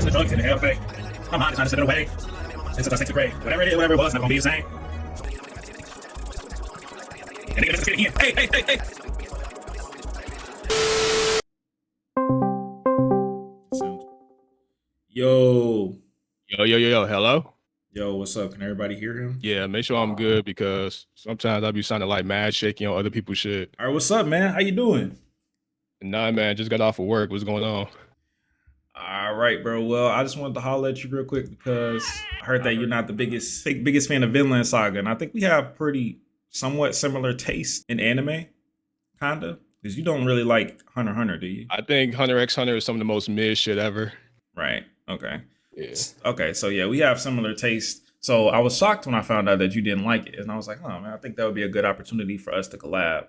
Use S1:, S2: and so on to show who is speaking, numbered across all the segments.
S1: the drugs in the hell fake. My mind is trying to slip it away. Since I sixth grade. Whatever it is, whatever it was, not gonna be the same. And nigga, let's get it again. Hey. Yo.
S2: Yo, hello?
S1: Yo, what's up? Can everybody hear him?
S2: Yeah, make sure I'm good because sometimes I be sounding like mad shaky on other people's shit.
S1: All right, what's up, man? How you doing?
S2: Nah, man, just got off of work. What's going on?
S1: All right, bro. Well, I just wanted to holler at you real quick because I heard that you're not the biggest fan of Vinland Saga, and I think we have pretty somewhat similar taste in anime, kinda. Because you don't really like Hunter x Hunter, do you?
S2: I think Hunter x Hunter is some of the most mid shit ever.
S1: Right. Okay.
S2: Yeah.
S1: Okay. So yeah, we have similar taste. So I was shocked when I found out that you didn't like it, and I was like, oh man, I think that would be a good opportunity for us to collab.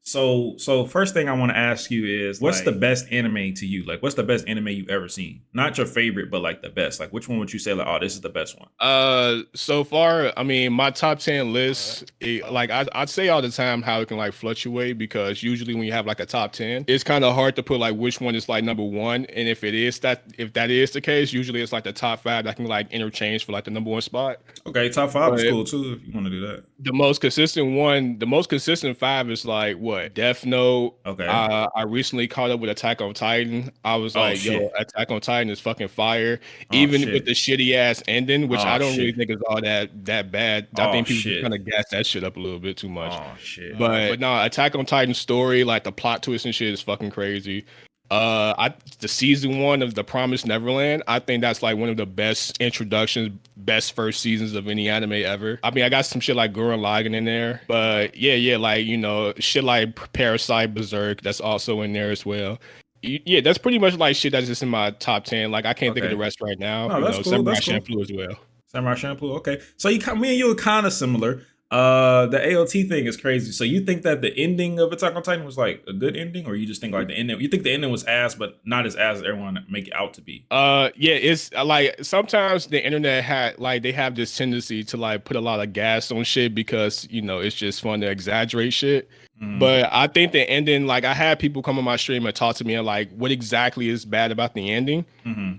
S1: So first thing I want to ask you is, what's the best anime to you? Like, what's the best anime you've ever seen? Not your favorite, but like the best. Like, which one would you say, like, oh, this is the best one?
S2: So far, I mean, my top 10 list, I'd say all the time how it can like fluctuate because usually when you have like a top 10, it's kind of hard to put like which one is like number one. And if that is the case, usually it's like the top 5 that can like interchange for like the number 1 spot.
S1: Okay, top 5 is cool too if you want to do that.
S2: The most consistent 5 is like what? Death Note.
S1: Okay.
S2: I recently caught up with Attack on Titan. I was like, yo, Attack on Titan is fucking fire. Even with the shitty ass ending, which I don't really think is all that bad. I think people kind of gas that shit up a little bit too much.
S1: Oh shit.
S2: But no, Attack on Titan story, like the plot twist and shit is fucking crazy. The season 1 of The Promised Neverland, I think that's like one of the best introductions, best first seasons of any anime ever. I mean, I got some shit like Gurren Lagann in there, but yeah, like, you know, shit like Parasite, Berserk, that's also in there as well. Yeah, that's pretty much like shit that's just in my top 10. Like, I can't think of the rest right now.
S1: No, that's cool.
S2: Samurai Champloo as well.
S1: Samurai Champloo, okay. So me and you are kind of similar. The AOT thing is crazy. So you think that the ending of Attack on Titan was like a good ending, or you just think like the ending? You think the ending was ass, but not as ass as everyone make it out to be?
S2: Yeah, it's like sometimes the internet they have this tendency to like put a lot of gas on shit because, you know, it's just fun to exaggerate shit. But I think the ending, like I had people come on my stream and talk to me and like, what exactly is bad about the ending?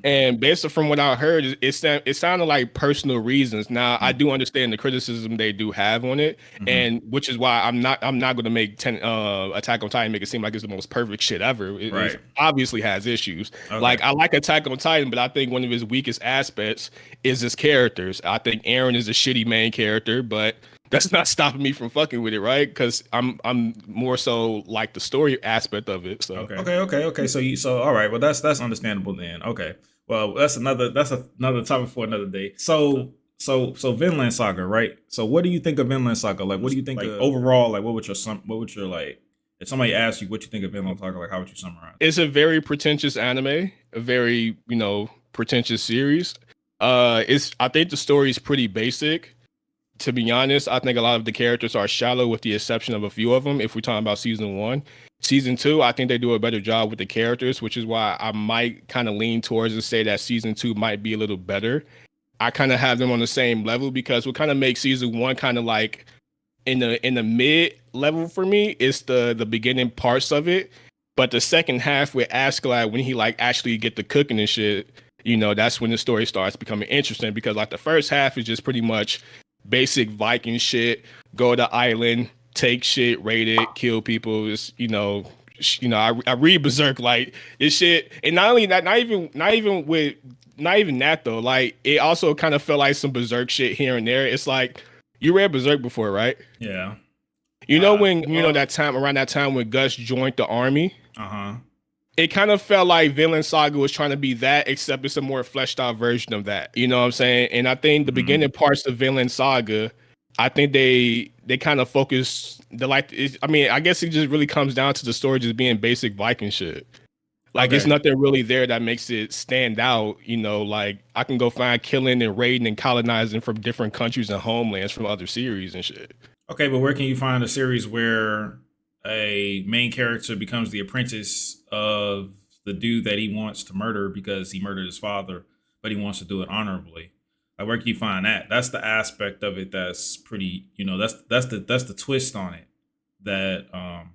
S2: And based from what I heard, it sounded like personal reasons. Now I do understand the criticism they do have on it, and which is why I'm not going to make Attack on Titan make it seem like it's the most perfect shit ever. It obviously has issues. Like I like Attack on Titan, but I think one of his weakest aspects is his characters. I think Eren is a shitty main character, but that's not stopping me from fucking with it, right? Because I'm more so like the story aspect of it. So
S1: okay. So all right. Well, that's understandable then. Okay. Well, that's another topic for another day. So Vinland Saga, right? So what do you think of Vinland Saga? Like, what do you think overall? Like, what would your like? If somebody asked you what you think of Vinland Saga, like, how would you summarize?
S2: It's a very pretentious anime, a very pretentious series. I think the story is pretty basic. To be honest, I think a lot of the characters are shallow with the exception of a few of them. If we're talking about season 1, season 2, I think they do a better job with the characters, which is why I might kind of lean towards and say that season 2 might be a little better. I kind of have them on the same level because what kind of makes season 1 kind of like in the mid level for me is the beginning parts of it. But the second half with Askeladd, when he like actually get the cooking and shit, that's when the story starts becoming interesting because like the first half is just pretty much basic Viking shit, go to island, take shit, raid it, kill people. It's, I read Berserk like this shit. And not only that, not even that though, like it also kind of felt like some Berserk shit here and there. It's like, you read Berserk before, right?
S1: Yeah.
S2: Around that time when Gus joined the army, it kind of felt like Vinland Saga was trying to be that, except it's a more fleshed out version of that. You know what I'm saying? And I think the beginning parts of Vinland Saga, I think they kind of focus I guess it just really comes down to the story just being basic Viking shit. Like it's nothing really there that makes it stand out. Like I can go find killing and raiding and colonizing from different countries and homelands from other series and shit.
S1: Okay, but where can you find a series where a main character becomes the apprentice of the dude that he wants to murder because he murdered his father, but he wants to do it honorably? Like, where can you find that? That's the aspect of it that's pretty, that's the twist on it that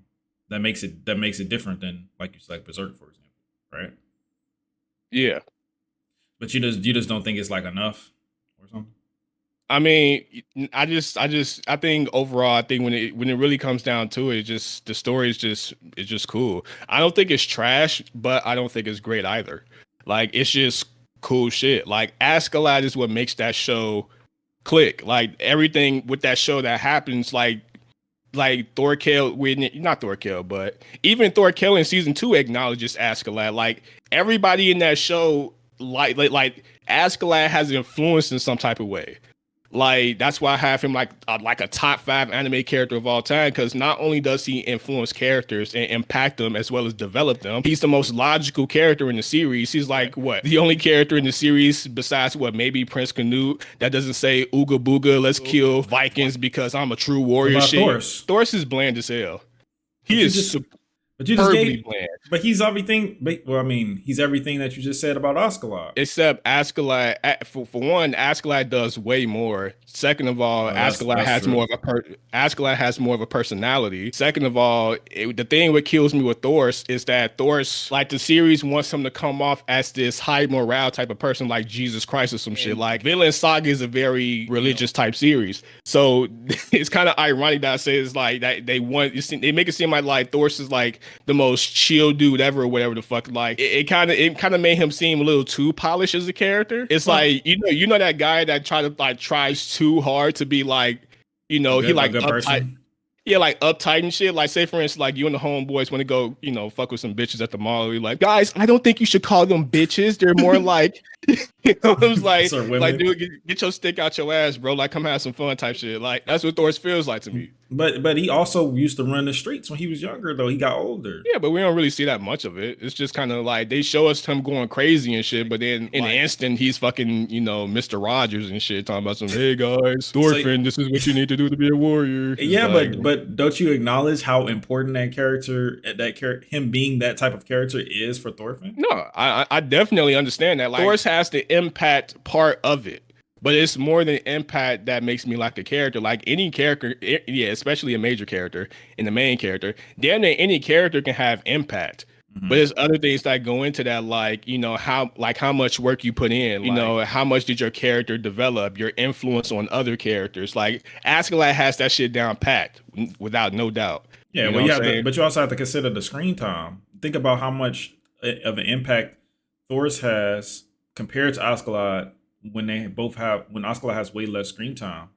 S1: makes it different than like Berserk, for example, right?
S2: Yeah.
S1: But you just don't think it's like enough or something.
S2: I mean, I think overall, I think when it really comes down to it, just the story is just cool. I don't think it's trash, but I don't think it's great either. Like it's just cool shit. Like Askeladd is what makes that show click. Like everything with that show that happens, like Thorkel, not Thorkel, but even Thorkel in season 2 acknowledges Askeladd. Like everybody in that show, like Askeladd has influence in some type of way. Like that's why I have him like a top 5 anime character of all time, because not only does he influence characters and impact them as well as develop them, he's the most logical character in the series. He's like what the only character in the series besides what maybe Prince Canute that doesn't say ooga booga, let's kill Vikings because I'm a true
S1: What
S2: warrior.
S1: about
S2: Shit,
S1: Thor's?
S2: Thor's is bland as hell.
S1: But
S2: He
S1: you
S2: is
S1: just but you just
S2: superbly
S1: gave.
S2: bland.
S1: But he's everything. Well, I mean, he's everything that you just said about Oscalot.
S2: Except Askeladd, for one, Askeladd does way more. Second of all,
S1: Oh,
S2: Askeladd
S1: that's
S2: has
S1: true.
S2: more of Askeladd has more of a personality. Second of all, the thing what kills me with Thor's is that Thor's like the series wants him to come off as this high morale type of person, like Jesus Christ or some shit. Like Vinland Saga is a very religious type series, so it's kind of ironic that I say it's like that they make it seem like Thor's is like the most chill dude ever or whatever the fuck. Like it kind of made him seem a little too polished as a character. It's
S1: Well,
S2: like you know that guy that tries too hard to be like he
S1: a
S2: like
S1: good
S2: uptight.
S1: person.
S2: Yeah, like uptight and shit. Like, say for instance, like you and the homeboys want to go, fuck with some bitches at the mall. You're like, guys, I don't think you should call them bitches. They're more like, it was
S1: Sir,
S2: like,
S1: women.
S2: dude, get your stick out your ass, bro. Like, come have some fun, type shit. Like, that's what Thor's feels like to me.
S1: But he also used to run the streets when he was younger. Though he got older.
S2: Yeah, but we don't really see that much of it. It's just kind of like they show us him going crazy and shit, but then in an instant he's fucking, Mr. Rogers and shit, talking about some, hey guys, Thorfinn, this is what you need to do to be a warrior. It's
S1: Yeah,
S2: like,
S1: but don't you acknowledge how important him being that type of character is for Thorfinn?
S2: no, I definitely understand that. Like, Thor's has the impact part of it, but it's more than impact that makes me like a character. Like any character, yeah, especially a major character and the main character, damn near any character can have impact.
S1: Mm-hmm.
S2: But there's other things that go into that, like how much work you put in, how much did your character develop, your influence on other characters. Like Askeladd has that shit down packed, without no doubt.
S1: Yeah, well, but you also have to consider the screen time. Think about how much of an impact Thor's has compared to Askeladd when Askeladd has way less screen time.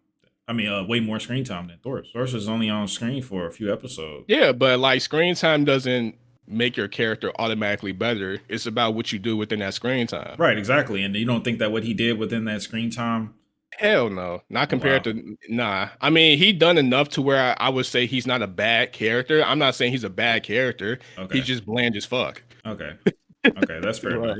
S1: I mean, way more screen time than Thor's. Thor's is only on screen for a few episodes.
S2: Yeah, but like screen time doesn't make your character automatically better. It's about what you do within that screen time.
S1: Right, exactly. And you don't think that what he did within that screen time?
S2: Hell no, not compared to nah. I mean, he done enough to where I would say he's not a bad character. I'm not saying he's a bad character.
S1: Okay.
S2: He's just bland as fuck.
S1: Okay, that's fair enough.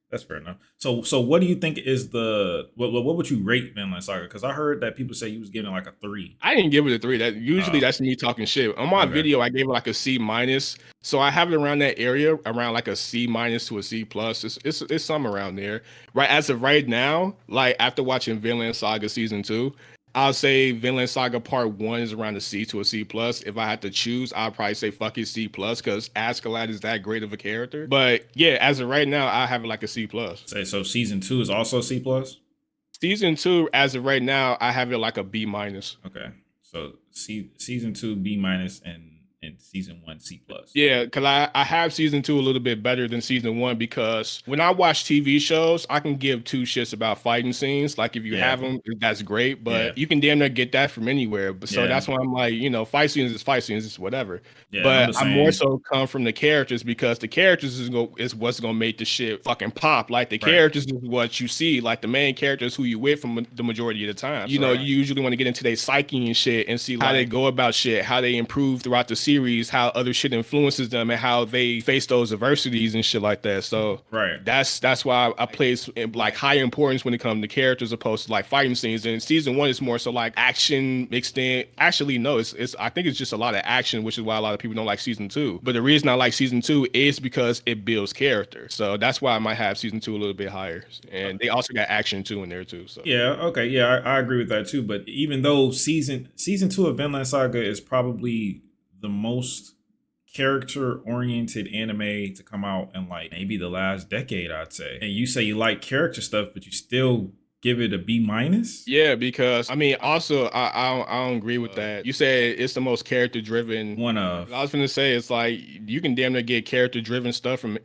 S1: That's fair enough. So what do you think is what would you rate Vinland Saga? Because I heard that people say you was giving like a 3.
S2: I didn't give it a 3. That usually that's me talking shit. On my video, I gave it like a C minus. So I have it around that area, around like a C minus to a C plus. It's some around there. Right as of right now, like after watching Vinland Saga season 2, I'll say Vinland Saga Part 1 is around a C to a C plus. If I had to choose, I'd probably say fuck it C plus because Askeladd is that great of a character. But yeah, as of right now, I have it like a C plus.
S1: Say so season 2 is also C plus?
S2: Season 2, as of right now, I have it like a B minus.
S1: Okay. So season 2 B minus and season 1 C plus.
S2: Yeah, because I have season 2 a little bit better than season 1 because when I watch TV shows, I can give two shits about fighting scenes. Like if you have them, that's great, but you can damn near get that from anywhere. So that's why I'm like, fight scenes is fight scenes, it's whatever. Yeah, but I more so come from the characters because the characters is what's gonna make the shit fucking pop. Like the characters is what you see. Like the main characters who you with from the majority of the time. You usually want to get into their psyche and shit and see how they go about shit, how they improve throughout the series, how other shit influences them, and how they face those adversities and shit like that. So that's why I place like high importance when it comes to characters opposed to like fighting scenes. And season 1 is more so like action mixed in. Actually, no, it's I think it's just a lot of action, which is why a lot of people don't like season 2. But the reason I like season 2 is because it builds character. So that's why I might have season 2 a little bit higher. And they also got action too in there too. So
S1: I agree with that too. But even though season 2 of Vinland Saga is probably the most character-oriented anime to come out in like maybe the last decade, I'd say. And you say you like character stuff, but you still give it a B minus?
S2: Yeah, because I mean, also I don't agree with that. You said it's the most character driven.
S1: One of.
S2: I was gonna say it's like you can damn near get character driven stuff from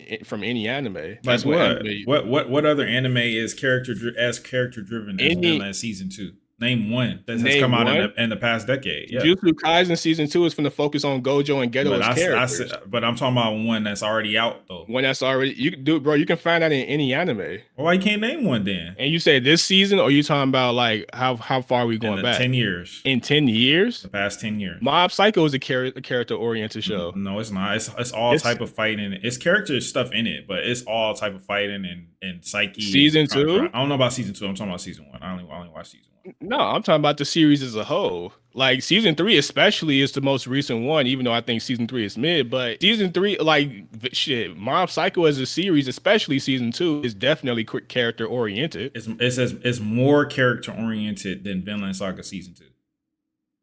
S2: any anime.
S1: Like what other anime is character driven as Vinland Season 2? Name one that has come out in the past decade. Yeah.
S2: Jujutsu Kaisen Season 2 is going to focus on Gojo and Geto as characters.
S1: But I'm talking about one that's already out though.
S2: One that's already you can do, bro. You can find that in any anime.
S1: Well, why you can't name one then?
S2: And you say this season, or you talking about like how far are we going back?
S1: 10 years.
S2: In 10 years?
S1: The past 10 years.
S2: Mob Psycho is a character oriented show.
S1: No, it's not. It's all type of fighting. It's character stuff in it, but it's all type of fighting and psyche.
S2: Season 2?
S1: I don't know about season 2. I'm talking about season 1. I only watch season 1.
S2: No, I'm talking about the series as a whole. Like season 3 especially is the most recent one, even though I think season 3 is mid. But season 3, like shit, Mob Psycho as a series, especially season 2, is definitely character oriented.
S1: It's more character oriented than Vinland Saga season 2.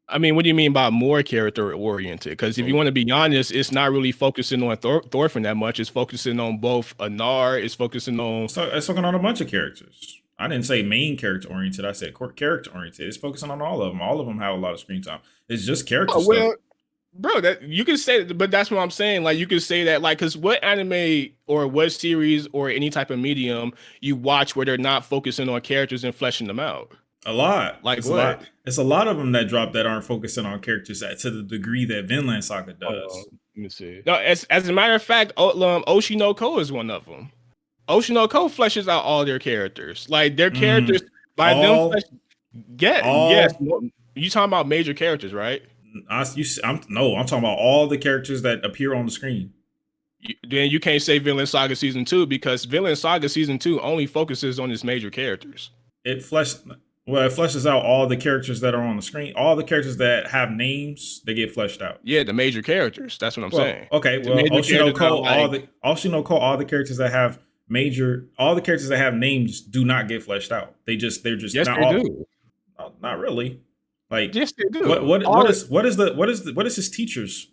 S2: I mean, what do you mean by more character oriented? Because if you want to be honest, it's not really focusing on Thorfinn that much. It's focusing on both Einar. It's focusing on.
S1: So it's focusing on a bunch of characters. I didn't say main character oriented. I said character oriented. It's focusing on all of them. All of them have a lot of screen time. It's just character stuff.
S2: Bro, that you can say, but that's what I'm saying. Like you can say that, like, because what anime or what series or any type of medium you watch where they're not focusing on characters and fleshing them out.
S1: A lot.
S2: Like
S1: it's
S2: what?
S1: It's a lot of them that drop that aren't focusing on characters to the degree that Vinland Saga does.
S2: Let me see. No, as a matter of fact, Oshinoko is one of them. Oshinoko fleshes out all their characters. Like their characters by them. Yes. You talking about major characters, right?
S1: I'm talking about all the characters that appear on the screen.
S2: Then you can't say Vinland Saga Season 2 because Vinland Saga Season 2 only focuses on its major characters.
S1: It fleshes out all the characters that are on the screen. All the characters that have names, they get fleshed out.
S2: Yeah, the major characters. That's what I'm saying.
S1: Okay, well, Oshinoko, all the characters that have all the characters that have names do not get fleshed out. They're just
S2: yes,
S1: not
S2: they
S1: all.
S2: Do.
S1: Not really. Like
S2: yes, they do.
S1: What is his teachers?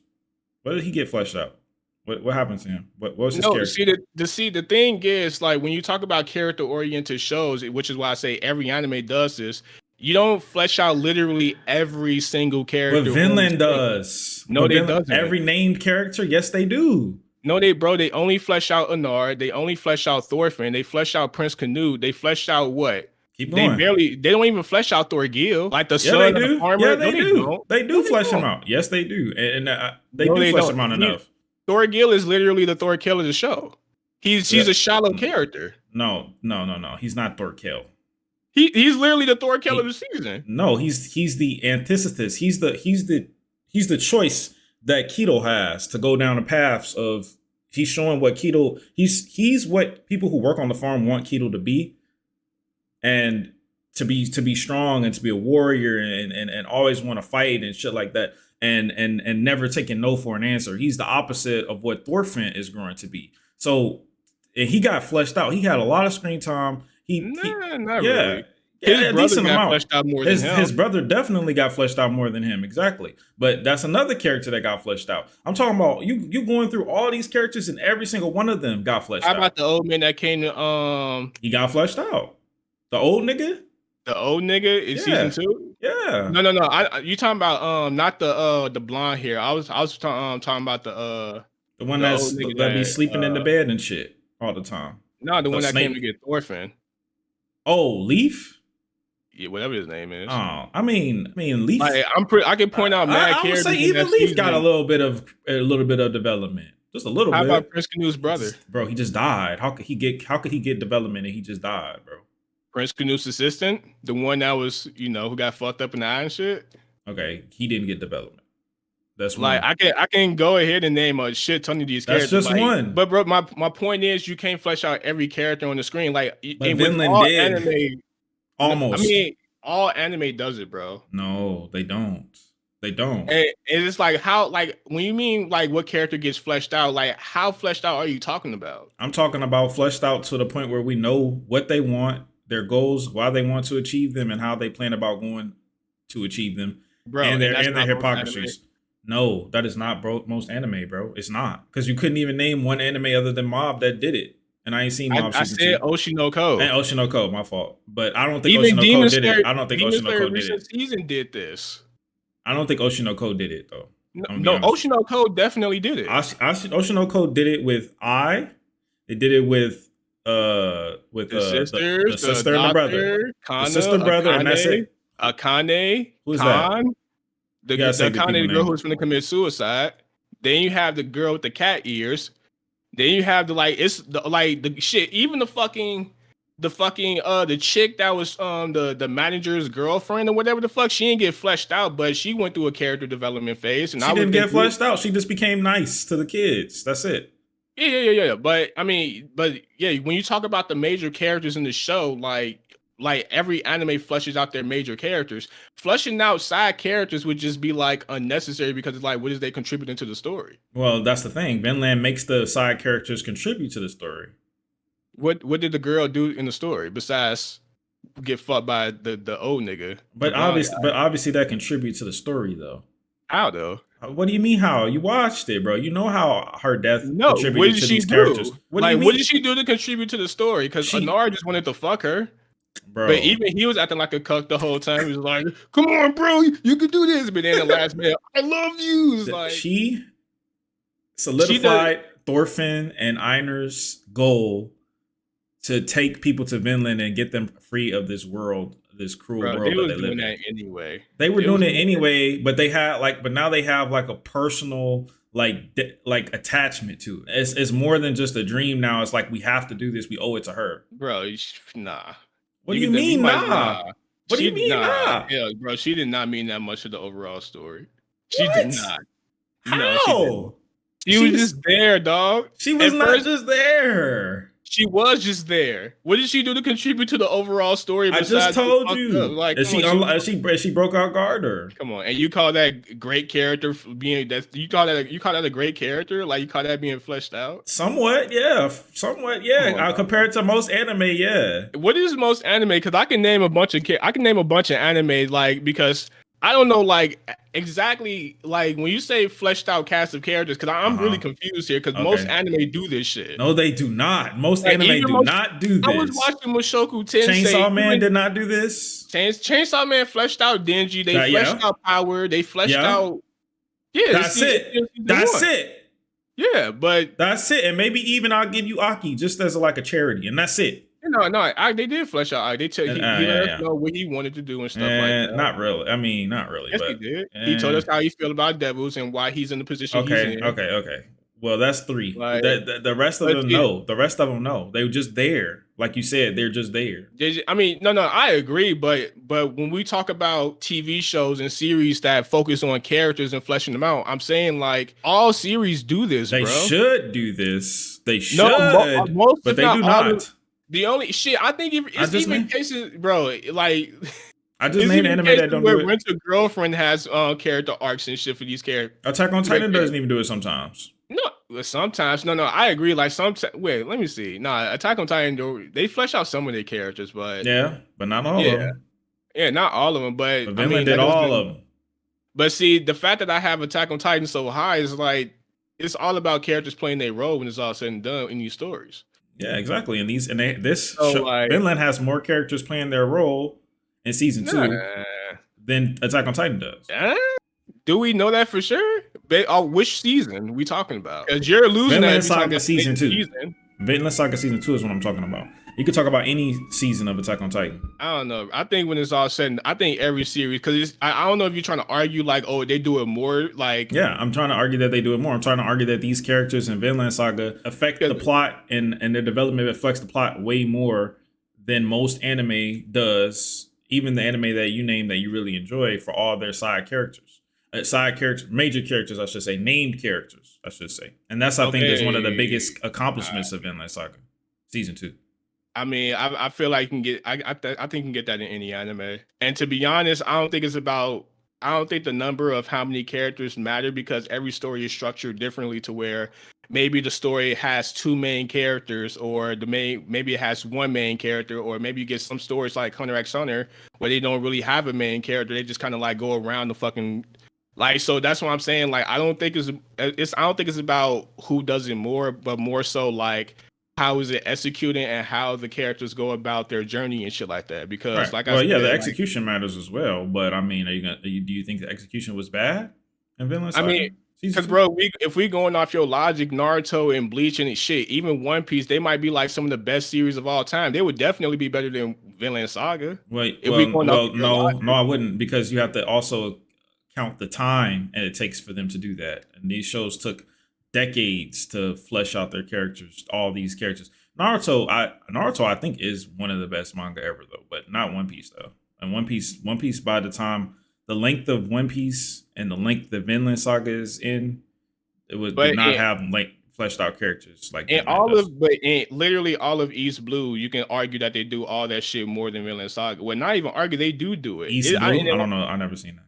S1: What did he get fleshed out? What happened to him? What was his character?
S2: The thing is, like when you talk about character oriented shows, which is why I say every anime does this. You don't flesh out literally every single character.
S1: But Vinland does.
S2: No, they doesn't.
S1: Every named character, yes, they do.
S2: No, they only flesh out Einar. They only flesh out Thorfinn. They flesh out Prince Canute. They flesh out what?
S1: Keep going.
S2: They don't even flesh out Thorgil. Like the son of the farmer.
S1: Yeah, they do. They do flesh him out. Yes, they do. And they do flesh him out enough.
S2: Thorgil is literally the Thorkill of the show. He's a shallow character.
S1: No. He's not Thorkill.
S2: He's literally the Thorkill of the season.
S1: No, he's the antithesis. He's the choice that Keto has to go down the paths of. He's showing what Keto. He's what people who work on the farm want Keto to be, and to be strong and to be a warrior and always want to fight and shit like that. And never taking no for an answer. He's the opposite of what Thorfinn is growing to be. So he got fleshed out. He had a lot of screen time.
S2: Not really.
S1: His brother got
S2: fleshed out more than him.
S1: His brother definitely got fleshed out more than him. Exactly. But that's another character that got fleshed out. I'm talking about you going through all these characters and every single one of them got fleshed out.
S2: How about the old man that came to
S1: He got fleshed out. The old nigga?
S2: The old nigga in season 2?
S1: Yeah.
S2: No. You talking about not the blonde hair. I was talking about the
S1: one that be sleeping in the bed and shit all the time.
S2: No, the one that came to get Thorfinn.
S1: Oh, Leaf?
S2: Yeah, whatever his name is.
S1: Oh, I mean, Leaf.
S2: Like, I can point out mad characters.
S1: I would say even Leaf got a little bit of development, just a little bit.
S2: How about Prince Canute's brother?
S1: Bro, he just died. How could he get development and he just died, bro?
S2: Prince Canute's assistant, the one that was, who got fucked up in the eye and shit.
S1: Okay, he didn't get development. That's
S2: like
S1: one.
S2: I can go ahead and name a shit ton of these characters.
S1: That's just one.
S2: But bro, my point is you can't flesh out every character on the screen. Like
S1: Vinland did.
S2: Anime,
S1: almost.
S2: I mean, all anime does it, bro.
S1: No, they don't. They don't.
S2: And it's like how, like when you mean like what character gets fleshed out, like how fleshed out are you talking about?
S1: I'm talking about fleshed out to the point where we know what they want, their goals, why they want to achieve them, and how they plan about going to achieve them,
S2: bro.
S1: And their hypocrisies. No, that is not bro most anime, bro. It's not because you couldn't even name one anime other than Mob that did it, and I ain't seen Mob
S2: I
S1: season
S2: said
S1: two.
S2: Oshinoko.
S1: And Oshinoko, my fault. But I don't think
S2: Even
S1: Oshinoko did it. I don't think
S2: Demon Slayer
S1: Oshinoko did
S2: recent
S1: it.
S2: season did this.
S1: I don't think Oshinoko did it though.
S2: No,
S1: I'm gonna be
S2: no,
S1: honest with you.
S2: Oshinoko definitely did it.
S1: Oshinoko did it with I. They did it with
S2: The sisters,
S1: the
S2: the
S1: sister and the brother,
S2: doctor,
S1: the
S2: Kana,
S1: sister brother, and that's it.
S2: Akane,
S1: Who's that?
S2: Khan,
S1: You gotta
S2: the
S1: say the
S2: Akane,
S1: people
S2: the girl
S1: name.
S2: who's going to commit suicide. Then you have the girl with the cat ears. Then you have the the shit. Even the chick that was the manager's girlfriend or whatever the fuck. She didn't get fleshed out, but she went through a character development phase, and
S1: She
S2: I would
S1: didn't
S2: think
S1: get fleshed out. She just became nice to the kids. That's it.
S2: yeah. But I mean, but yeah, when you talk about the major characters in the show, like every anime fleshes out their major characters. Fleshing out side characters would just be like unnecessary because it's like, what is they contributing to the story?
S1: Well, that's the thing. Vinland makes the side characters contribute to the story.
S2: What did the girl do in the story besides get fucked by the old nigga, the
S1: But
S2: blonde guy?
S1: obviously that contributes to the story though.
S2: How though?
S1: What do you mean how? You watched it, bro. You know how her death
S2: No, what
S1: contributed
S2: did
S1: to
S2: she
S1: these characters.
S2: do?
S1: What do you
S2: Like, what
S1: mean?
S2: did she do to contribute to the story? Because
S1: She
S2: Anar just wanted to fuck her. But
S1: bro,
S2: even he was acting like a cuck the whole time. He was like, "Come on, bro, you can do this." But then the last minute, I love you. It's like
S1: she
S2: she does,
S1: solidified Thorfinn and Einar's goal to take people to Vinland and get them free of this world, this cruel
S2: bro. They
S1: world that
S2: was
S1: they live
S2: doing
S1: in.
S2: that anyway.
S1: They were
S2: They was
S1: doing it
S2: doing that.
S1: anyway, but they had but now they have like a personal like attachment to it. It's more than just a dream now. It's like we have to do this. We owe it to her.
S2: Bro. Nah,
S1: What do you mean, nah? What do you mean, nah?
S2: yeah, bro. She did not mean that much to the overall story. She did
S1: What?
S2: not. No, she didn't.
S1: How?
S2: She was just there, dog.
S1: She was
S2: At
S1: not
S2: first,
S1: just there.
S2: she was just there. What did she do to contribute to the overall story?
S1: I just
S2: Besides get
S1: told
S2: fucked up?
S1: you.
S2: Like,
S1: And
S2: come on,
S1: she broke out Garter.
S2: come on, and you call that great character being that you call that a great character? Like you call that being fleshed out?
S1: Somewhat, yeah. Somewhat,
S2: Come
S1: yeah.
S2: on, dog.
S1: Compared to most anime, yeah.
S2: What is most anime? Because I can name a bunch of anime like because I don't know like exactly like when you say fleshed out cast of characters because I'm really
S1: Uh-huh.
S2: confused here because most
S1: Okay.
S2: anime do this shit.
S1: No, they do not. Most
S2: Like
S1: anime
S2: even
S1: do
S2: most,
S1: not do
S2: I was
S1: this.
S2: watching Mushoku Tensei.
S1: Chainsaw Man
S2: Even
S1: did not do this.
S2: Chainsaw Man fleshed out Denji. They fleshed
S1: Yeah.
S2: out Power. They fleshed
S1: Yeah.
S2: out. Yeah,
S1: That's it. That's it.
S2: Yeah, but
S1: That's it. And maybe even I'll give you Aki just as like a charity, and that's it.
S2: they did flesh out. They tell he
S1: Yeah,
S2: let us
S1: yeah.
S2: know what he wanted to do and stuff like
S1: And
S2: that.
S1: not really. I mean, not really,
S2: Yes, he
S1: but
S2: did. He told
S1: eh.
S2: us how he feel about devils and why he's in the position he's
S1: Okay,
S2: in.
S1: okay. Well, that's three.
S2: Like,
S1: The rest of
S2: but
S1: them
S2: see,
S1: know. The rest of them know. They were just there, like you said. They're just there.
S2: I mean, no, I agree, but when we talk about TV shows and series that focus on characters and fleshing them out, I'm saying like all series do this,
S1: They
S2: bro.
S1: should do this. They should,
S2: No, most
S1: but
S2: if
S1: they
S2: not
S1: do
S2: all
S1: not.
S2: the only shit I think it's even cases, bro. Like
S1: I just
S2: it's
S1: named
S2: even
S1: anime
S2: cases
S1: that don't
S2: where
S1: do it.
S2: Rent a Girlfriend has character arcs and shit for these characters.
S1: Attack on Titan doesn't even do it sometimes.
S2: No, sometimes no. I agree. Like sometimes, wait, let me see. Nah, Attack on Titan, they flesh out some of their characters, but
S1: Yeah, but not all of
S2: yeah,
S1: them.
S2: yeah, not all of them. But
S1: But
S2: I
S1: Vinland
S2: mean,
S1: did
S2: that
S1: all
S2: doesn't.
S1: of them.
S2: But see, the fact that I have Attack on Titan so high is like it's all about characters playing their role when it's all said and done in these stories.
S1: Yeah, exactly. And
S2: So like,
S1: Vinland has more characters playing their role in season
S2: nah,
S1: 2 than Attack on Titan does.
S2: do we know that for sure? Which season we talking about? Because you're losing
S1: Vinland
S2: that
S1: Saga season 2.
S2: Season.
S1: Vinland Saga season 2 is what I'm talking about. You could talk about any season of Attack on Titan.
S2: I don't know. I think when it's all said, I think every series because I don't know if you're trying to argue like, oh, they do it more. Like,
S1: Yeah, I'm trying to argue that they do it more. I'm trying to argue that these characters in Vinland Saga affect the plot and their development affects the plot way more than most anime does. Even the anime that you name that you really enjoy for all their side characters. Major characters, I should say, named characters, I should say. And that's, I think, is one of the biggest accomplishments of Vinland Saga season 2.
S2: I mean, I feel like you can get. I think you can get that in any anime. And to be honest, I don't think it's about. I don't think the number of how many characters matter because every story is structured differently to where maybe the story has two main characters or maybe it has one main character or maybe you get some stories like Hunter x Hunter where they don't really have a main character. They just kind of like go around the fucking Like, so that's what I'm saying. Like, I don't think it's about who does it more, but more so like how is it executed and how the characters go about their journey and shit like that. Because,
S1: Right.
S2: like I
S1: Well, yeah, the
S2: said, like
S1: execution matters as well. But I mean, do you think the execution was bad in Vinland
S2: I mean,
S1: Saga season
S2: because
S1: two?
S2: bro, if we going off your logic, Naruto and Bleach and shit, even One Piece, they might be like some of the best series of all time. They would definitely be better than Vinland Saga
S1: Wait,
S2: if we going off of your
S1: no,
S2: logic.
S1: I wouldn't because you have to also count the time and it takes for them to do that. And these shows took decades to flesh out their characters, all these characters. Naruto, I think is one of the best manga ever though, but not One Piece though. And One Piece by the time the length of One Piece and the length that Vinland Saga is in, did
S2: But
S1: not have like fleshed out characters like
S2: in
S1: Vinland does.
S2: literally all of East Blue, you can argue that they do all that shit more than Vinland Saga. Well, not even argue, they do it.
S1: East Blue, I don't know, I never seen that.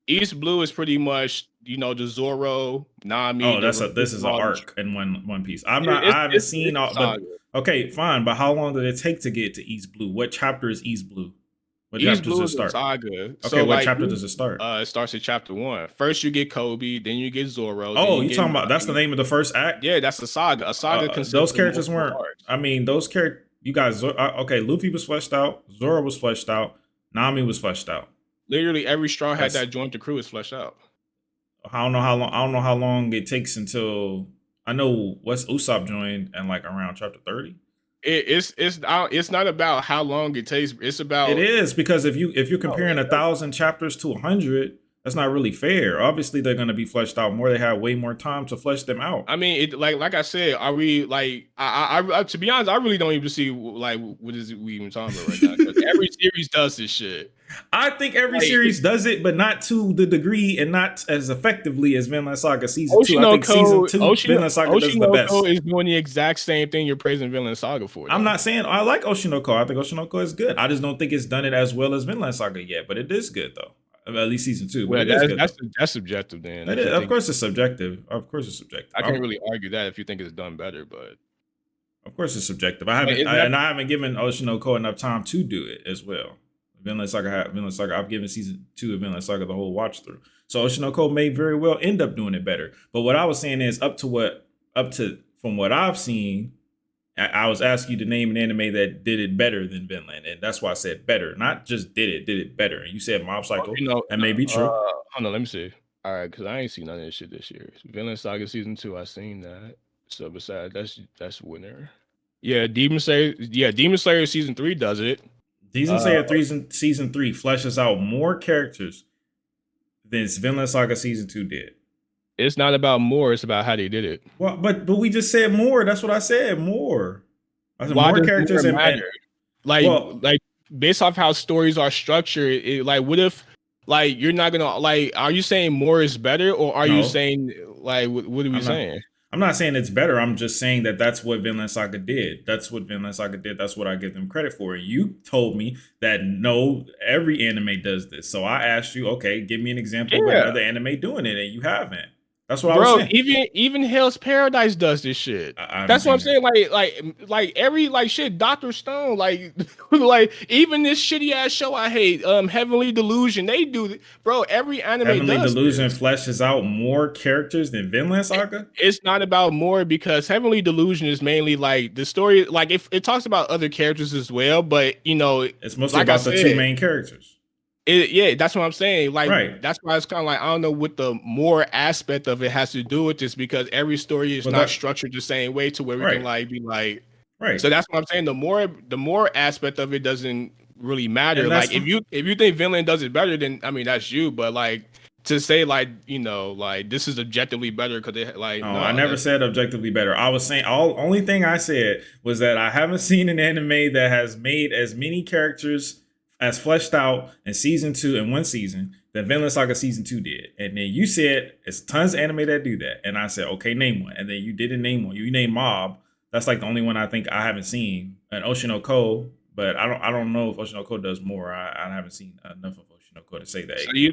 S2: East Blue is pretty much, the Zoro, Nami,
S1: Oh, this is an
S2: all this.
S1: arc in One Piece. I haven't seen all, but
S2: saga.
S1: okay, fine. But how long did it take to get to East Blue? What chapter is East Blue? What
S2: East
S1: chapter does
S2: Blue
S1: it
S2: is a
S1: start?
S2: saga.
S1: Okay,
S2: So
S1: what
S2: like
S1: chapter does it start?
S2: it starts at chapter 1. First you get Kobe, then you get Zoro, then
S1: Oh,
S2: you
S1: you
S2: get
S1: talking about that's the
S2: Nami.
S1: name of the first act?
S2: Yeah, that's a saga. A saga
S1: Those
S2: consists of
S1: characters
S2: multiple
S1: weren't.
S2: arcs.
S1: I mean, those characters. You guys, okay. Luffy was fleshed out. Zoro was fleshed out. Nami was fleshed out.
S2: Literally every straw hat
S1: That's,
S2: that joined the crew is fleshed out.
S1: I don't know how long. I don't know how long it takes until I know West Usopp joined and like around chapter 30.
S2: It's not about how long it takes. It's
S1: It
S2: about
S1: is because if you're
S2: no,
S1: comparing 1,000 chapters to 100, that's not really fair. Obviously, they're going to be fleshed out more. They have way more time to flesh them out.
S2: I mean, like I said, are we like to be honest, I really don't even see like what is we even talking about right now. 'Cause every series does this shit.
S1: I think every
S2: Like
S1: series does it, but not to the degree and not as effectively as Vinland Saga season 2. I think season 2 Vinland Saga does the best.
S2: Oshinoko is doing the exact same thing you're praising Vinland Saga for.
S1: I'm
S2: though.
S1: not saying I like Oshinoko. I think Oshinoko is good. I just don't think it's done it as well as Vinland Saga yet, but it is good though. At least season 2. But
S2: Well,
S1: it is good.
S2: that's subjective then.
S1: Of course, it's subjective. Of course, it's subjective.
S2: I can't really argue that if you think it's done better, but
S1: Of course, it's subjective.
S2: Like,
S1: I haven't given Oshinoko enough time to do it as well. Vinland Saga. I've given season 2 of Vinland Saga the whole watch through. So Oshinoko may very well end up doing it better. But what I was saying is from what I've seen, I was asking you to name an anime that did it better than Vinland, and that's why I said better, not just did it better. And you said Mob Psycho. That may be true.
S2: Hold on, let me see. All right, because I ain't seen none of this shit this year. Vinland Saga season 2, I seen that. So besides that's winner. Yeah, Demon Slayer season 3 does it.
S1: Demon Slayer season 3 fleshes out more characters than Vinland Saga season 2 did.
S2: It's not about more, it's about how they did it.
S1: Well, but we just said more. That's what I said. More. I said more characters
S2: more matter? Like based off how stories are structured, like what if like you're not gonna like are you saying more is better or are you saying like what are we saying?
S1: I'm not saying it's better. I'm just saying that that's what Vinland Saga did. That's what Vinland Saga did. That's what I give them credit for. You told me that no, every anime does this. So I asked you, okay, give me an example of another anime doing it, and you haven't. That's what I was saying.
S2: Even Hell's Paradise does this shit. That's what I'm saying. Like every like shit, Dr. Stone, like like even this shitty ass show I hate, Heavenly Delusion, they do bro, every anime
S1: Heavenly
S2: does
S1: Delusion
S2: this.
S1: fleshes out more characters than Vinland Saga?
S2: It's not about more because Heavenly Delusion is mainly like the story, like if it talks about other characters as well, but
S1: it's mostly like about the 2 main characters.
S2: Yeah, that's what I'm saying. Like,
S1: right.
S2: That's why it's kind of like I don't know what the more aspect of it has to do with this because every story is not structured the same way to where we can like be like.
S1: Right.
S2: So that's what I'm saying. The more aspect of it doesn't really matter. Like if you think Vinland does it better, then I mean that's you. But like to say like like this is objectively better because they like.
S1: No, I never said objectively better. I was saying only thing I said was that I haven't seen an anime that has made as many characters as fleshed out in season 2 in one season than Vinland Saga season 2 did. And then you said it's tons of anime that do that. And I said, okay, name one. And then you didn't name one. You named Mob. That's like the only one I think I haven't seen. And Oshinoko, but I don't know if Oshinoko does more. I haven't seen enough of Oshinoko to say that.
S2: So you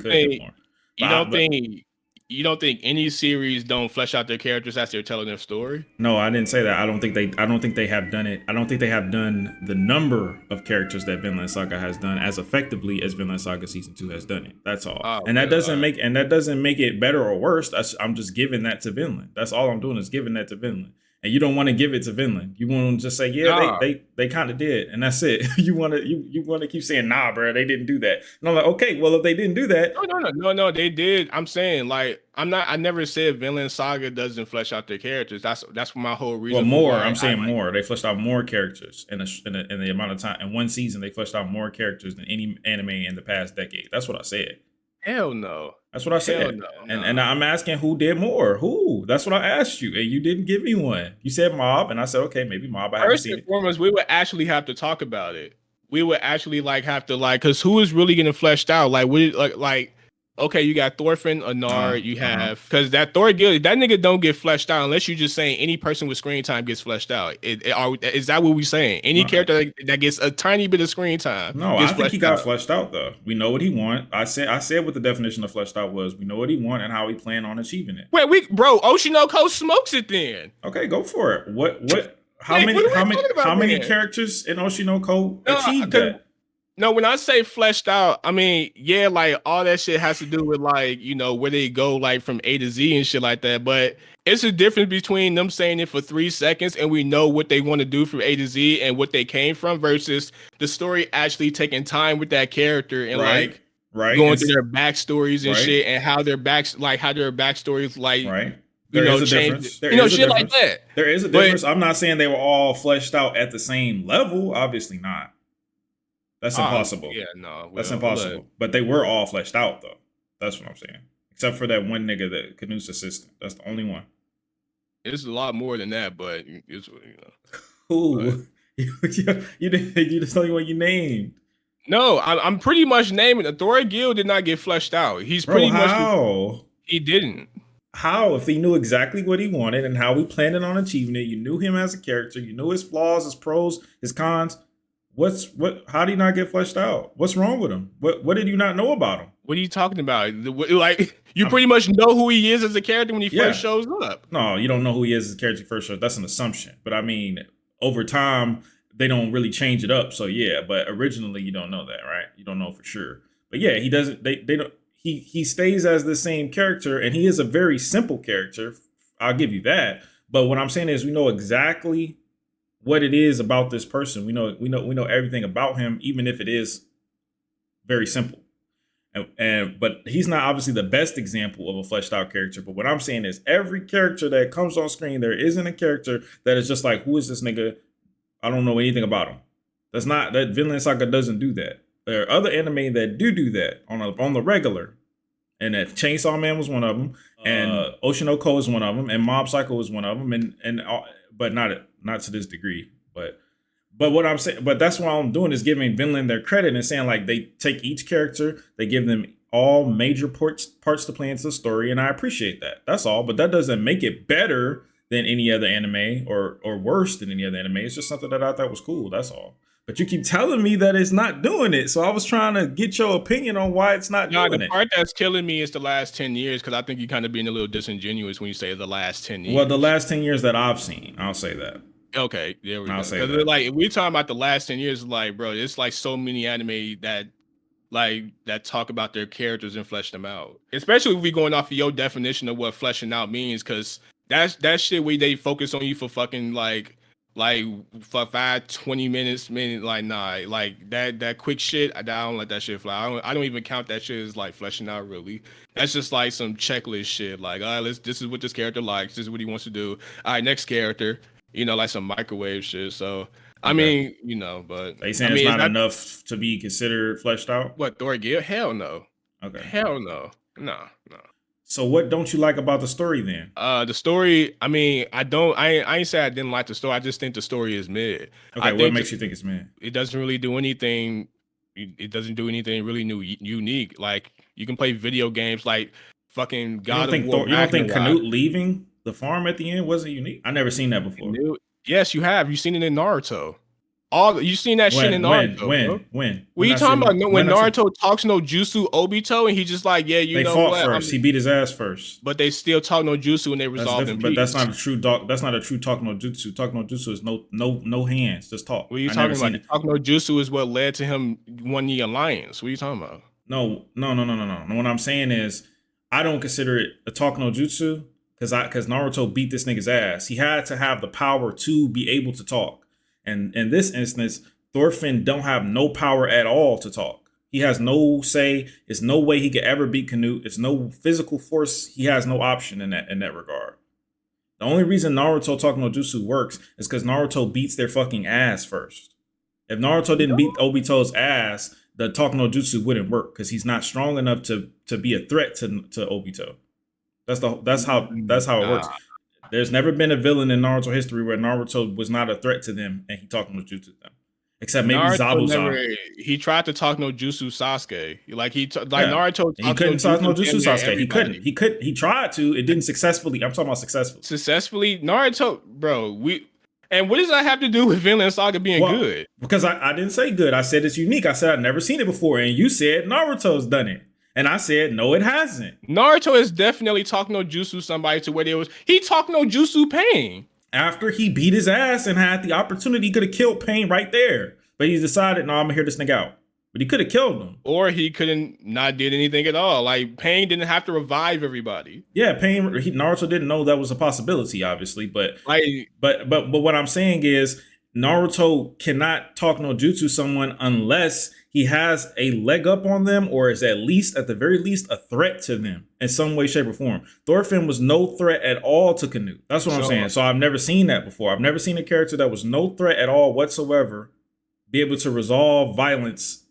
S2: you don't think any series don't flesh out their characters as they're telling their story?
S1: No, I didn't say that. I don't think they have done it. I don't think they have done the number of characters that Vinland Saga has done as effectively as Vinland Saga season 2 has done it. That's all.
S2: Oh,
S1: And that
S2: okay,
S1: doesn't make it better or worse. I'm just giving that to Vinland. That's all I'm doing is giving that to Vinland. And you don't want to give it to Vinland. You want to just say, yeah,
S2: Nah.
S1: they kind of did, and that's it. you want to keep saying, nah, bro, they didn't do that. And I'm like, okay, well, if they didn't do that,
S2: No, they did. I'm saying, like, I never said Vinland Saga doesn't flesh out their characters. That's my whole reason.
S1: well, more. I'm saying more. They fleshed out more characters in the amount of time in one season. They fleshed out more characters than any anime in the past decade. That's what I said.
S2: Hell no.
S1: That's what I said.
S2: No.
S1: And I'm asking who did more. Who? That's what I asked you, and you didn't give me one. You said Mob, and I said, okay, maybe Mob. I haven't
S2: First
S1: seen
S2: and
S1: it.
S2: foremost, we would actually have to talk about it. We would actually have to because who is really getting fleshed out? Like, we like. Okay, you got Thorfinn, Einar, you have because that Thor guild, that nigga don't get fleshed out unless you just saying any person with screen time gets fleshed out. Is that what we saying? Any character that gets a tiny bit of screen time?
S1: No, I think he got fleshed out though. We know what he want. I said what the definition of fleshed out was. We know what he want and how he planned on achieving it.
S2: Wait, Oshinoko smokes it then.
S1: Okay, go for it. How many characters in Oshinoko achieved that?
S2: No, when I say fleshed out, I mean, yeah, like all that shit has to do with like, where they go like from A to Z and shit like that. But it's a difference between them saying it for 3 seconds and we know what they want to do from A to Z and what they came from versus the story actually taking time with that character and going through their backstories and shit and how their backstories
S1: There is a difference.
S2: Shit like that.
S1: There is a difference. I'm not saying they were all fleshed out at the same level. Obviously not. That's impossible.
S2: Yeah, no.
S1: That's impossible. But they were all fleshed out, though. That's what I'm saying. Except for that one nigga, that Canute's assistant. That's the only one.
S2: It's a lot more than that, but it's,
S1: Who? You just tell me what you named.
S2: No, I'm pretty much naming it. Thor Gill did not get fleshed out. He's pretty much... He didn't.
S1: How? If he knew exactly what he wanted and how he planned on achieving it, you knew him as a character, you knew his flaws, his pros, his cons... How did he not get fleshed out? What's wrong with him? What did you not know about him?
S2: What are you talking about? Like, you pretty much know who he is as a character when he first shows up.
S1: No, you don't know who he is as a character first shows. That's an assumption. But I mean, over time, they don't really change it up. So yeah, but originally you don't know that, right? You don't know for sure. But yeah, he doesn't. They don't. He stays as the same character, and he is a very simple character. I'll give you that. But what I'm saying is, we know exactly what it is about this person. We know everything about him, even if it is very simple. But he's not obviously the best example of a fleshed out character. But what I'm saying is every character that comes on screen, there isn't a character that is just like, who is this nigga? I don't know anything about him. That Vinland Saga doesn't do that. There are other anime that do that on the regular. And that Chainsaw Man was one of them, and Oshinoko is one of them, and Mob Psycho is one of them, but not to this degree. But what I'm saying, but that's what I'm doing is giving Vinland their credit and saying like they take each character, they give them all major parts to play into the story, and I appreciate that. That's all. But that doesn't make it better than any other anime or worse than any other anime. It's just something that I thought was cool. That's all. But you keep telling me that it's not doing it. So I was trying to get your opinion on why it's not doing it.
S2: The part that's killing me is the last 10 years, because I think you're kind of being a little disingenuous when you say the last 10 years.
S1: Well, the last 10 years that I've seen, I'll say that.
S2: Okay, there we go.
S1: I'll say that.
S2: Like, if we're talking about the last 10 years, like, bro, it's like so many anime that talk about their characters and flesh them out. Especially if we're going off of your definition of what fleshing out means, because that shit where they focus on you for fucking for 20 minutes, like, nah, like that quick shit, I don't let that shit fly. I don't even count that shit as like fleshing out, really. That's just like some checklist shit. Like, all right, this is what this character likes, this is what he wants to do. All right, next character, like some microwave shit. So I mean, but
S1: they saying it's not enough to be considered fleshed out.
S2: What, Thor Gill? Hell no.
S1: Okay.
S2: Hell no. No.
S1: So what don't you like about the story then?
S2: The story, I mean, I ain't say I didn't like the story. I just think the story is mid.
S1: Okay, what makes you think it's mid?
S2: It doesn't really do anything. It doesn't do anything really unique. Like, you can play video games like fucking God of War.
S1: You don't think Canute leaving the farm at the end wasn't unique? I never seen that before.
S2: Yes, you have. You've seen it in Naruto. All you seen that shit in Naruto, bro. What you
S1: I
S2: talking
S1: said
S2: about? When
S1: when I said
S2: Naruto talks no jutsu Obito, and he just like, yeah, you
S1: they
S2: know
S1: fought
S2: what?
S1: first. He beat his ass first.
S2: But they still talk no jutsu and they
S1: That's
S2: resolved in
S1: different, but that's
S2: peace.
S1: not a true dog. That's not a true talk no jutsu. Talk no jutsu is no hands, just talk.
S2: What are you
S1: I never
S2: talking about?
S1: seen
S2: The
S1: it.
S2: talk no jutsu is what led to him won the alliance. What are you talking about?
S1: No. What I'm saying is, I don't consider it a talk no jutsu because Naruto beat this nigga's ass. He had to have the power to be able to talk, and in this instance, Thorfinn don't have no power at all to talk. He has no say. It's no way he could ever beat Canute. It's no physical force. He has no option in that regard. The only reason Naruto talk no jutsu works is because Naruto beats their fucking ass first. If Naruto didn't beat Obito's ass, the talk no jutsu wouldn't work because he's not strong enough to be a threat to Obito. That's how it
S2: Nah.
S1: works. There's never been a villain in Naruto history where Naruto was not a threat to them and he talked no jutsu to them. Except maybe
S2: Naruto never.
S1: Zabuza.
S2: He tried to talk no jutsu Sasuke. Like
S1: Yeah.
S2: Naruto
S1: He
S2: talks no
S1: couldn't talk no
S2: jutsu
S1: jutsu
S2: damn near
S1: Sasuke. He couldn't.
S2: everybody.
S1: He tried to. It didn't successfully. I'm talking about successfully.
S2: Successfully, Naruto, bro. And what does that have to do with Vinland Saga being good?
S1: Because I didn't say good. I said it's unique. I said I've never seen it before. And you said Naruto's done it. And I said, no, it hasn't.
S2: Naruto has definitely talked no jutsu somebody to where he talked no jutsu pain.
S1: After he beat his ass and had the opportunity, he could have killed Pain right there. But he decided, no, I'm gonna hear this nigga out. But he could have killed him.
S2: Or he couldn't not did anything at all. Like Pain didn't have to revive everybody.
S1: Yeah, Naruto didn't know that was a possibility, obviously. But
S2: like,
S1: but what I'm saying is Naruto cannot talk no jutsu someone unless he has a leg up on them or is at the very least a threat to them in some way, shape, or form. Thorfinn was no threat at all to Canute. That's what I'm saying. So I've never seen that before. I've never seen a character that was no threat at all whatsoever be able to resolve violence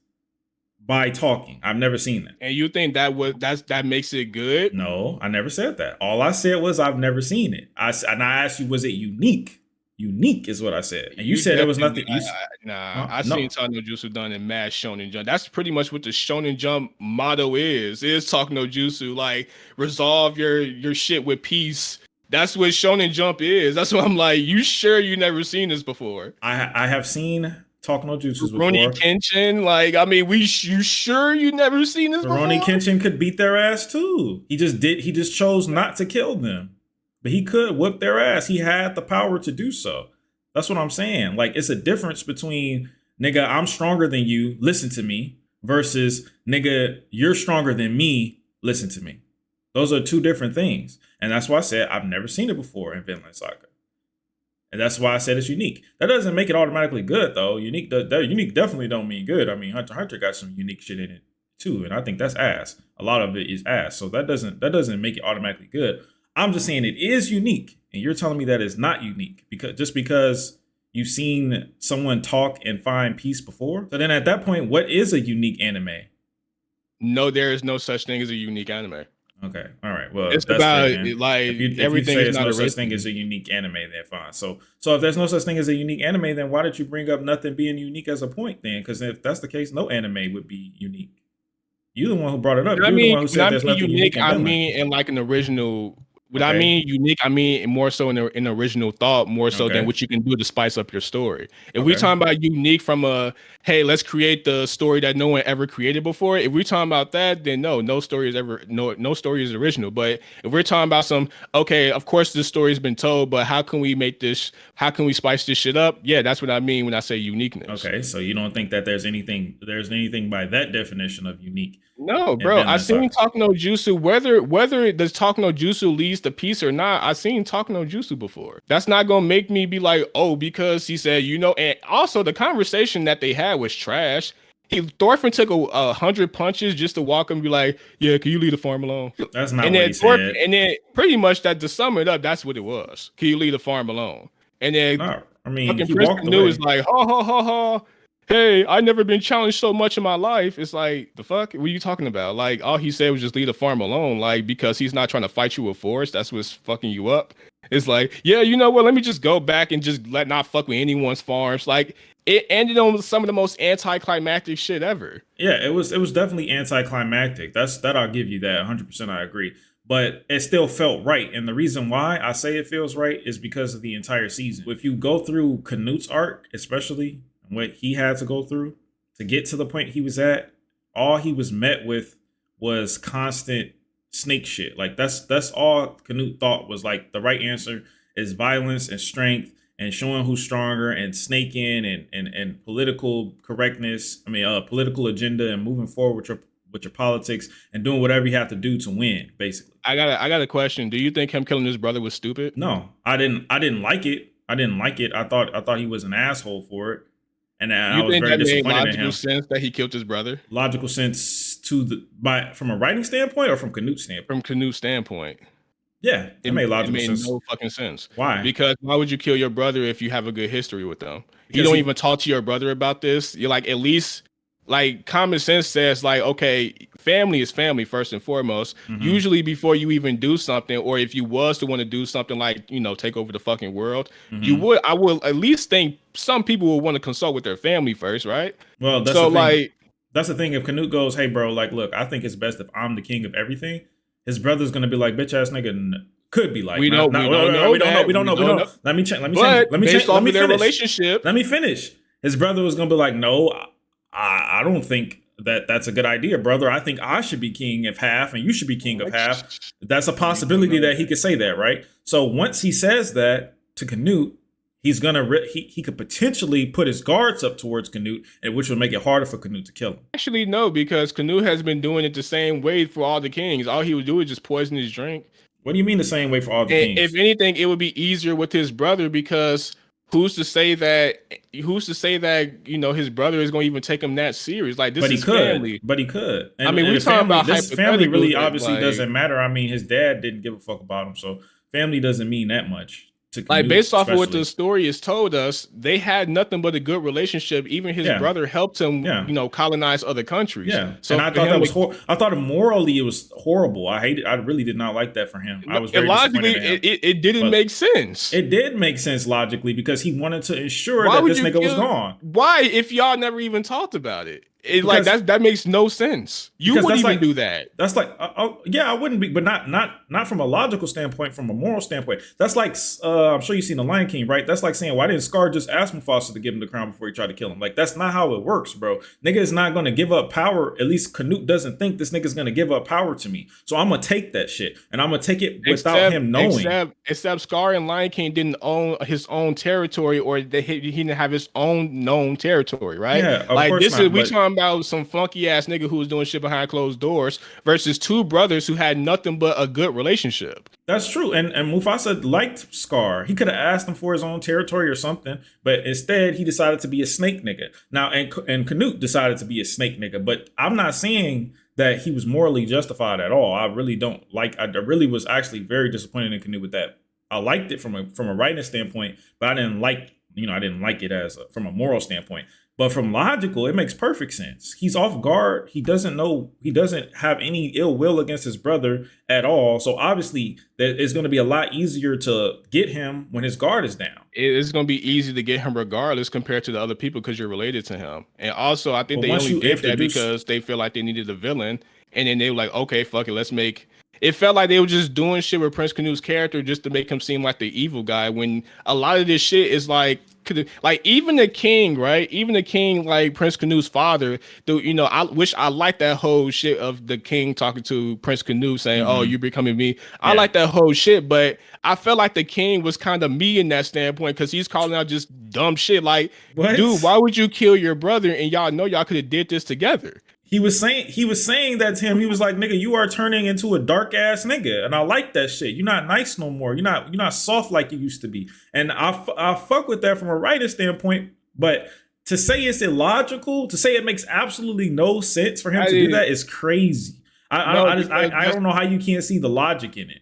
S1: by talking. I've never seen that.
S2: And you think that makes it good?
S1: No, I never said that. All I said was I've never seen it. I asked you, was it unique? Unique is what I said. And you said there was nothing.
S2: I seen talk no jutsu done in Mad Shonen Jump. That's pretty much what the Shonen Jump motto is talk no jutsu. Like resolve your shit with peace. That's what Shonen Jump is. That's what I'm like. You sure you never seen this before?
S1: I have seen talk no jutsus before.
S2: Rurouni Kenshin, like I mean, you sure you never seen this before?
S1: Rurouni Kenshin could beat their ass too. He just chose not to kill them. But he could whip their ass. He had the power to do so. That's what I'm saying. Like, it's a difference between, nigga, I'm stronger than you, listen to me, versus, nigga, you're stronger than me, listen to me. Those are two different things. And that's why I said I've never seen it before in Vinland Saga. And that's why I said it's unique. That doesn't make it automatically good, though. Unique definitely don't mean good. I mean, Hunter x Hunter got some unique shit in it, too. And I think that's ass. A lot of it is ass. So that doesn't make it automatically good. I'm just saying it is unique, and you're telling me that it's not unique because you've seen someone talk and find peace before. So then at that point, what is a unique anime?
S2: No, there is no such thing as a unique anime.
S1: Okay, all right. Well,
S2: it's about like everything is not
S1: no such thing as a unique anime. Then fine. So if there's no such thing as a unique anime, then why did you bring up nothing being unique as a point then? Because if that's the case, no anime would be unique. You're the one who brought it up. You're the one who said there's nothing unique.
S2: I mean, in like an original. What I mean unique, I mean more so in an original thought, more so than what you can do to spice up your story. If we're talking about unique from hey, let's create the story that no one ever created before. If we're talking about that, then no story is original. But if we're talking about of course this story's been told, but how can we spice this shit up? Yeah, that's what I mean when I say uniqueness.
S1: Okay, so you don't think that there's anything by that definition of unique?
S2: No, bro. I seen talk no jutsu. Whether the talk no jutsu leads to peace or not, I seen talk no jutsu before. That's not gonna make me be like, oh, because he said, and also the conversation that they had was trash. Thorfinn took 100 punches just to walk and be like, yeah, can you leave the farm alone?
S1: That's not what he said.
S2: And then pretty much that to sum it up, that's what it was. Can you leave the farm alone? And then
S1: he walked away.
S2: Was like, ha ha ha ha. Hey, I never been challenged so much in my life. It's like, the fuck? What are you talking about? Like, all he said was just leave the farm alone. Like, because he's not trying to fight you with force. That's what's fucking you up. It's like, yeah, you know what? Let me just go back and just not fuck with anyone's farms. Like, it ended on some of the most anticlimactic shit ever.
S1: Yeah, it was definitely anticlimactic. That I'll give you that 100%. I agree. But it still felt right. And the reason why I say it feels right is because of the entire season. If you go through Canute's arc, especially, what he had to go through to get to the point he was at, all he was met with was constant snake shit. Like that's all Canute thought was like the right answer is violence and strength and showing who's stronger and snaking and political correctness. I mean, political agenda and moving forward with your politics and doing whatever you have to do to win, basically.
S2: I got a question. Do you think him killing his brother was stupid?
S1: No, I didn't like it. I didn't like it. I thought he was an asshole for it. And I was very disappointed in him.
S2: Logical sense that he killed his brother?
S1: Logical sense from a writing standpoint or from Canute's standpoint?
S2: From Canute's standpoint.
S1: Yeah, it made logical sense.
S2: No fucking sense.
S1: Why?
S2: Because why would you kill your brother if you have a good history with them?
S1: Because
S2: you don't even talk to your brother about this. You're like, at least, like, common sense says, like, okay, family is family first and foremost. Mm-hmm. Usually before you even do something, or if you was to want to do something like, take over the fucking world, mm-hmm. I would at least think some people will want to consult with their family first, right?
S1: Well, that's the thing. If Canute goes, hey, bro, like, look, I think it's best if I'm the king of everything. His brother's gonna be like, bitch ass nigga. Could be like,
S2: we don't know.
S1: Let me finish
S2: their relationship.
S1: Let me finish. His brother was gonna be like, no, I don't think that's a good idea, brother. I think I should be king of half and you should be king of half. That's a possibility that he could say that, right? So once he says that to Canute, he's gonna he could potentially put his guards up towards Canute, and which would make it harder for Canute to kill him.
S2: Actually, no, because Canute has been doing it the same way for all the kings. All he would do is just poison his drink.
S1: What do you mean the same way for all the kings?
S2: If anything, it would be easier with his brother, because who's to say that his brother is going to even take him that serious? Like, this is family.
S1: But he could.
S2: And, I mean, we're talking about
S1: this family really obviously doesn't matter. I mean, his dad didn't give a fuck about him, so family doesn't mean that much.
S2: Like, based off of what the story has told us, they had nothing but a good relationship. Even his brother helped him, colonize other countries.
S1: Yeah. So and I thought that was I thought morally it was horrible. I really did not like that for him. I was very
S2: logically it didn't make sense.
S1: It did make sense logically because he wanted to ensure that this nigga was gone.
S2: Why, if y'all never even talked about it? That makes no sense. You wouldn't even do that.
S1: That's like, I wouldn't be, but not from a logical standpoint, from a moral standpoint. That's like, I'm sure you've seen The Lion King, right? That's like saying, why didn't Scar just ask Mufasa to give him the crown before he tried to kill him? Like, that's not how it works, bro. Nigga is not going to give up power. At least Canute doesn't think this nigga's going to give up power to me. So I'm going to take that shit, and I'm going to take it without him knowing.
S2: Except Scar and Lion King didn't own his own territory, or he didn't have his own known territory, right?
S1: Yeah, of course not,
S2: we talking about some funky ass nigga who was doing shit behind closed doors versus two brothers who had nothing but a good relationship.
S1: That's true. And Mufasa liked Scar. He could have asked him for his own territory or something, but instead he decided to be a snake nigga. Now, and Canute decided to be a snake nigga, but I'm not saying that he was morally justified at all. I really don't like, I really was actually very disappointed in Canute with that. I liked it from a writing standpoint, but I didn't like it as from a moral standpoint. But from logical, it makes perfect sense. He's off guard. He doesn't have any ill will against his brother at all. So obviously, it's going to be a lot easier to get him when his guard is down.
S2: It's going to be easy to get him regardless compared to the other people because you're related to him. And also, I think they only did that because they feel like they needed a villain. And then they were like, okay, fuck it, let's make... It felt like they were just doing shit with Prince Canute's character just to make him seem like the evil guy, when a lot of this shit is like even the king, right? Even the king, like Prince Canute's father, I like that whole shit of the king talking to Prince Canute saying, oh, you're becoming me. I like that whole shit, but I felt like the king was kind of me in that standpoint because he's calling out just dumb shit like, dude, why would you kill your brother? And y'all know y'all could have did this together.
S1: He was saying that to him. He was like, nigga, you are turning into a dark ass nigga. And I like that shit. You're not nice no more. You're not soft like you used to be. And I fuck with that from a writer standpoint. But to say it's illogical, to say it makes absolutely no sense for him to do that is crazy. I don't know how you can't see the logic in it.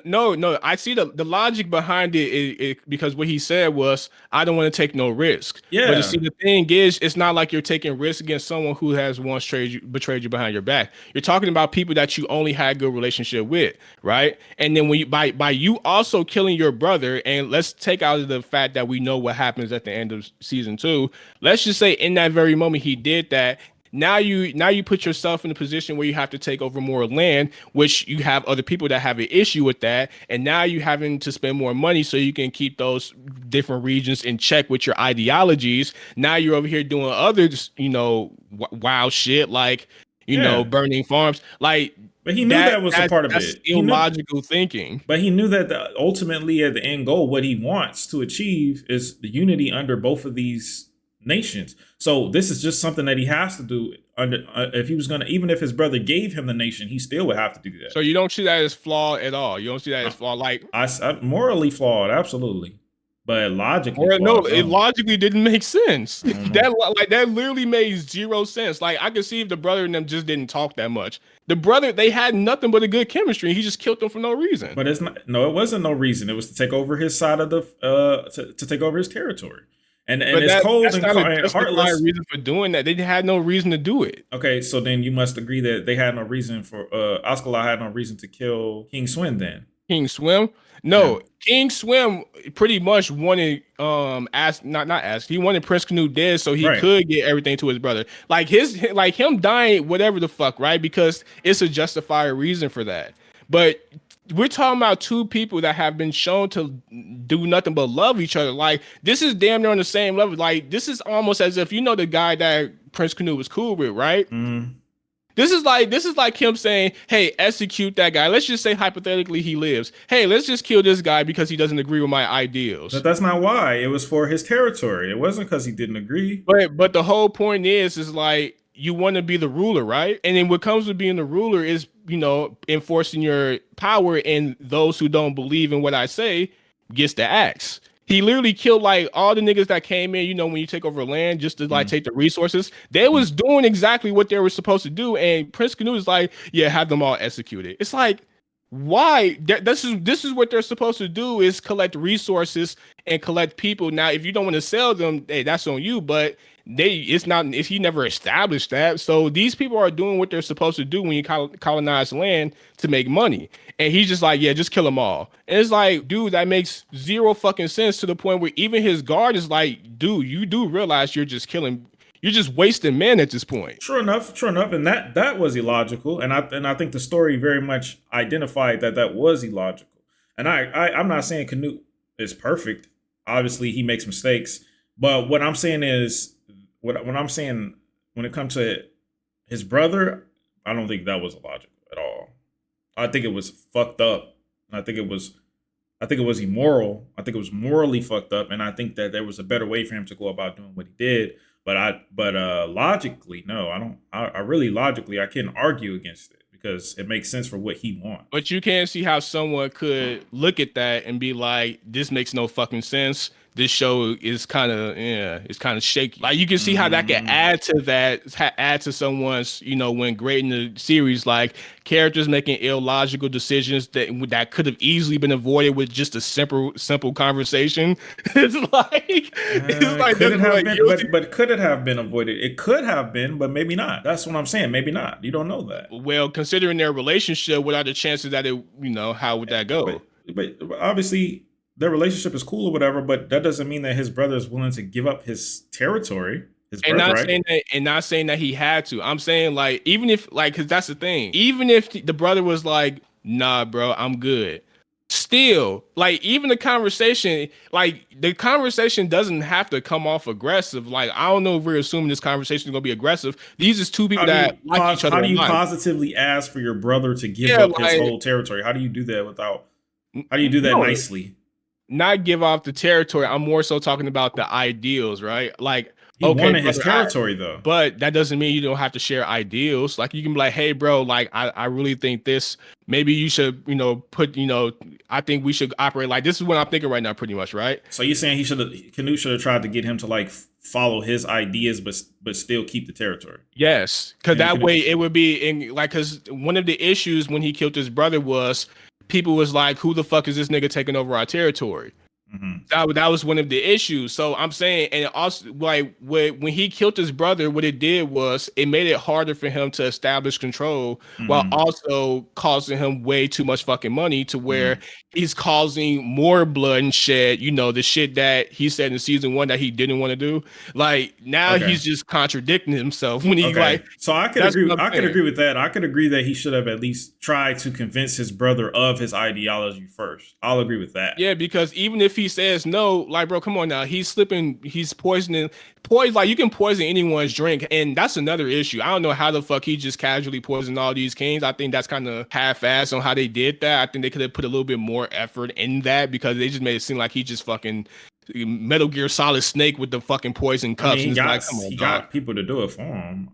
S2: No, I see the logic behind it because what he said was, I don't want to take no risk. Yeah. But you see, the thing is, it's not like you're taking risk against someone who has once betrayed you behind your back. You're talking about people that you only had a good relationship with, right? And then when you by you also killing your brother, and let's take out of the fact that we know what happens at the end of season 2. Let's just say in that very moment he did that. now you put yourself in a position where you have to take over more land, which you have other people that have an issue with that, and now you having to spend more money so you can keep those different regions in check with your ideologies. Now you're over here doing other, wild shit like,
S1: Yeah.
S2: burning farms. Like
S1: But he knew that was a part of
S2: that's
S1: it. He knew,
S2: illogical thinking.
S1: but he knew that ultimately at the end goal, what he wants to achieve is the unity under both of these nations. So this is just something that he has to do. Under if he was gonna, even if his brother gave him the nation, he still would have to do that.
S2: So you don't see that as flawed at all. You don't see that as flawed. Like
S1: I morally flawed, absolutely, but logically
S2: or no,
S1: flawed.
S2: it logically didn't make sense. That literally made zero sense. Like I could see if the brother and them just didn't talk that much. The brother, they had nothing but a good chemistry. He just killed them for no reason.
S1: But it's not. No, it wasn't no reason. It was to take over his side of the to take over his territory. And it's cold and heartless.
S2: Reason for doing that. They had no reason to do it.
S1: Okay, so then you must agree that they had no reason for Askeladd had no reason to kill King Swin then.
S2: King Swim? No, yeah. King Swim pretty much wanted he wanted Prince Canute dead so he could get everything to his brother. Like him dying, whatever the fuck, right? Because it's a justified reason for that. But we're talking about two people that have been shown to do nothing but love each other. Like this is damn near on the same level. Like this is almost as if the guy that Prince Canute was cool with, right?
S1: Mm.
S2: This is like him saying, "Hey, execute that guy." Let's just say hypothetically he lives. Hey, let's just kill this guy because he doesn't agree with my ideals.
S1: But that's not why. It was for his territory. It wasn't because he didn't agree.
S2: But the whole point is like you want to be the ruler, right? And then what comes with being the ruler is enforcing your power, and those who don't believe in what I say gets the axe. He literally killed like all the niggas that came in, when you take over land just to like take the resources. They was doing exactly what they were supposed to do. And Prince Canute is like, yeah, have them all executed. It's like, why? This is what they're supposed to do, is collect resources and collect people. Now, if you don't want to sell them, hey, that's on you. But if he never established that. So these people are doing what they're supposed to do when you colonize land to make money. And he's just like, yeah, just kill them all. And it's like, dude, that makes zero fucking sense, to the point where even his guard is like, dude, you do realize you're just wasting men at this point.
S1: True enough. And that was illogical. And I think the story very much identified that was illogical. And I'm not saying Canute is perfect. Obviously he makes mistakes. But what I'm saying is, when it comes to his brother, I don't think that was illogical at all. I think it was fucked up. And I think it was immoral. I think it was morally fucked up. And I think that there was a better way for him to go about doing what he did. But logically, no, I don't. I really logically, I can't argue against it because it makes sense for what he wants.
S2: But you can't see how someone could look at that and be like, this makes no fucking sense. This show is kind of shaky. Like you can see how that can add to someone's, when grading the series, like characters making illogical decisions that could have easily been avoided with just a simple conversation. It's like
S1: could it have been, but could it have been avoided? It could have been, but maybe not. That's what I'm saying. Maybe not. You don't know that.
S2: Well, considering their relationship, what are the chances that how would that go?
S1: But obviously, their relationship is cool or whatever, but that doesn't mean that his brother is willing to give up his territory.
S2: Not saying that he had to. I'm saying like, even if because that's the thing. Even if the brother was like, nah, bro, I'm good. Still, like even the conversation doesn't have to come off aggressive. Like I don't know if we're assuming this conversation is gonna be aggressive. These is two people that like each other.
S1: How do you positively ask for your brother to give up his whole territory? How do you do that nicely?
S2: Not give off the territory. I'm more so talking about the ideals, right? Like
S1: he wanted his territory though.
S2: But that doesn't mean you don't have to share ideals. Like you can be like, hey bro, like I really think this, maybe you should, I think we should operate like this is what I'm thinking right now, pretty much, right?
S1: So you're saying Canute should have tried to get him to like follow his ideas but still keep the territory.
S2: Yes. Cause that way it would be cause one of the issues when he killed his brother was people was like, who the fuck is this nigga taking over our territory?
S1: Mm-hmm.
S2: That was one of the issues. So I'm saying, and also like when he killed his brother, what it did was it made it harder for him to establish control while
S1: Mm-hmm.
S2: also causing him way too much fucking money to where
S1: Mm-hmm.
S2: he's causing more blood and shed. You know, the shit that he said in season 1 that he didn't want to do. Like now
S1: Okay.
S2: he's just contradicting himself when he
S1: Okay.
S2: like.
S1: So I could
S2: That's
S1: agree.
S2: what I'm
S1: I could
S2: saying.
S1: agree with that. I could agree that he should have at least tried to convince his brother of his ideology first. I'll agree with that.
S2: Yeah, because even if he says no, like, bro, come on now, he's poisoning, like you can poison anyone's drink, and that's another issue. I don't know how the fuck he just casually poisoned all these kings. I think that's kind of half-assed on how they did that. I think they could have put a little bit more effort in that because they just made it seem like he just fucking Metal Gear Solid Snake with the fucking poison
S1: I mean,
S2: cups, and it's like, come on,
S1: he
S2: dog.
S1: got people to do it for him.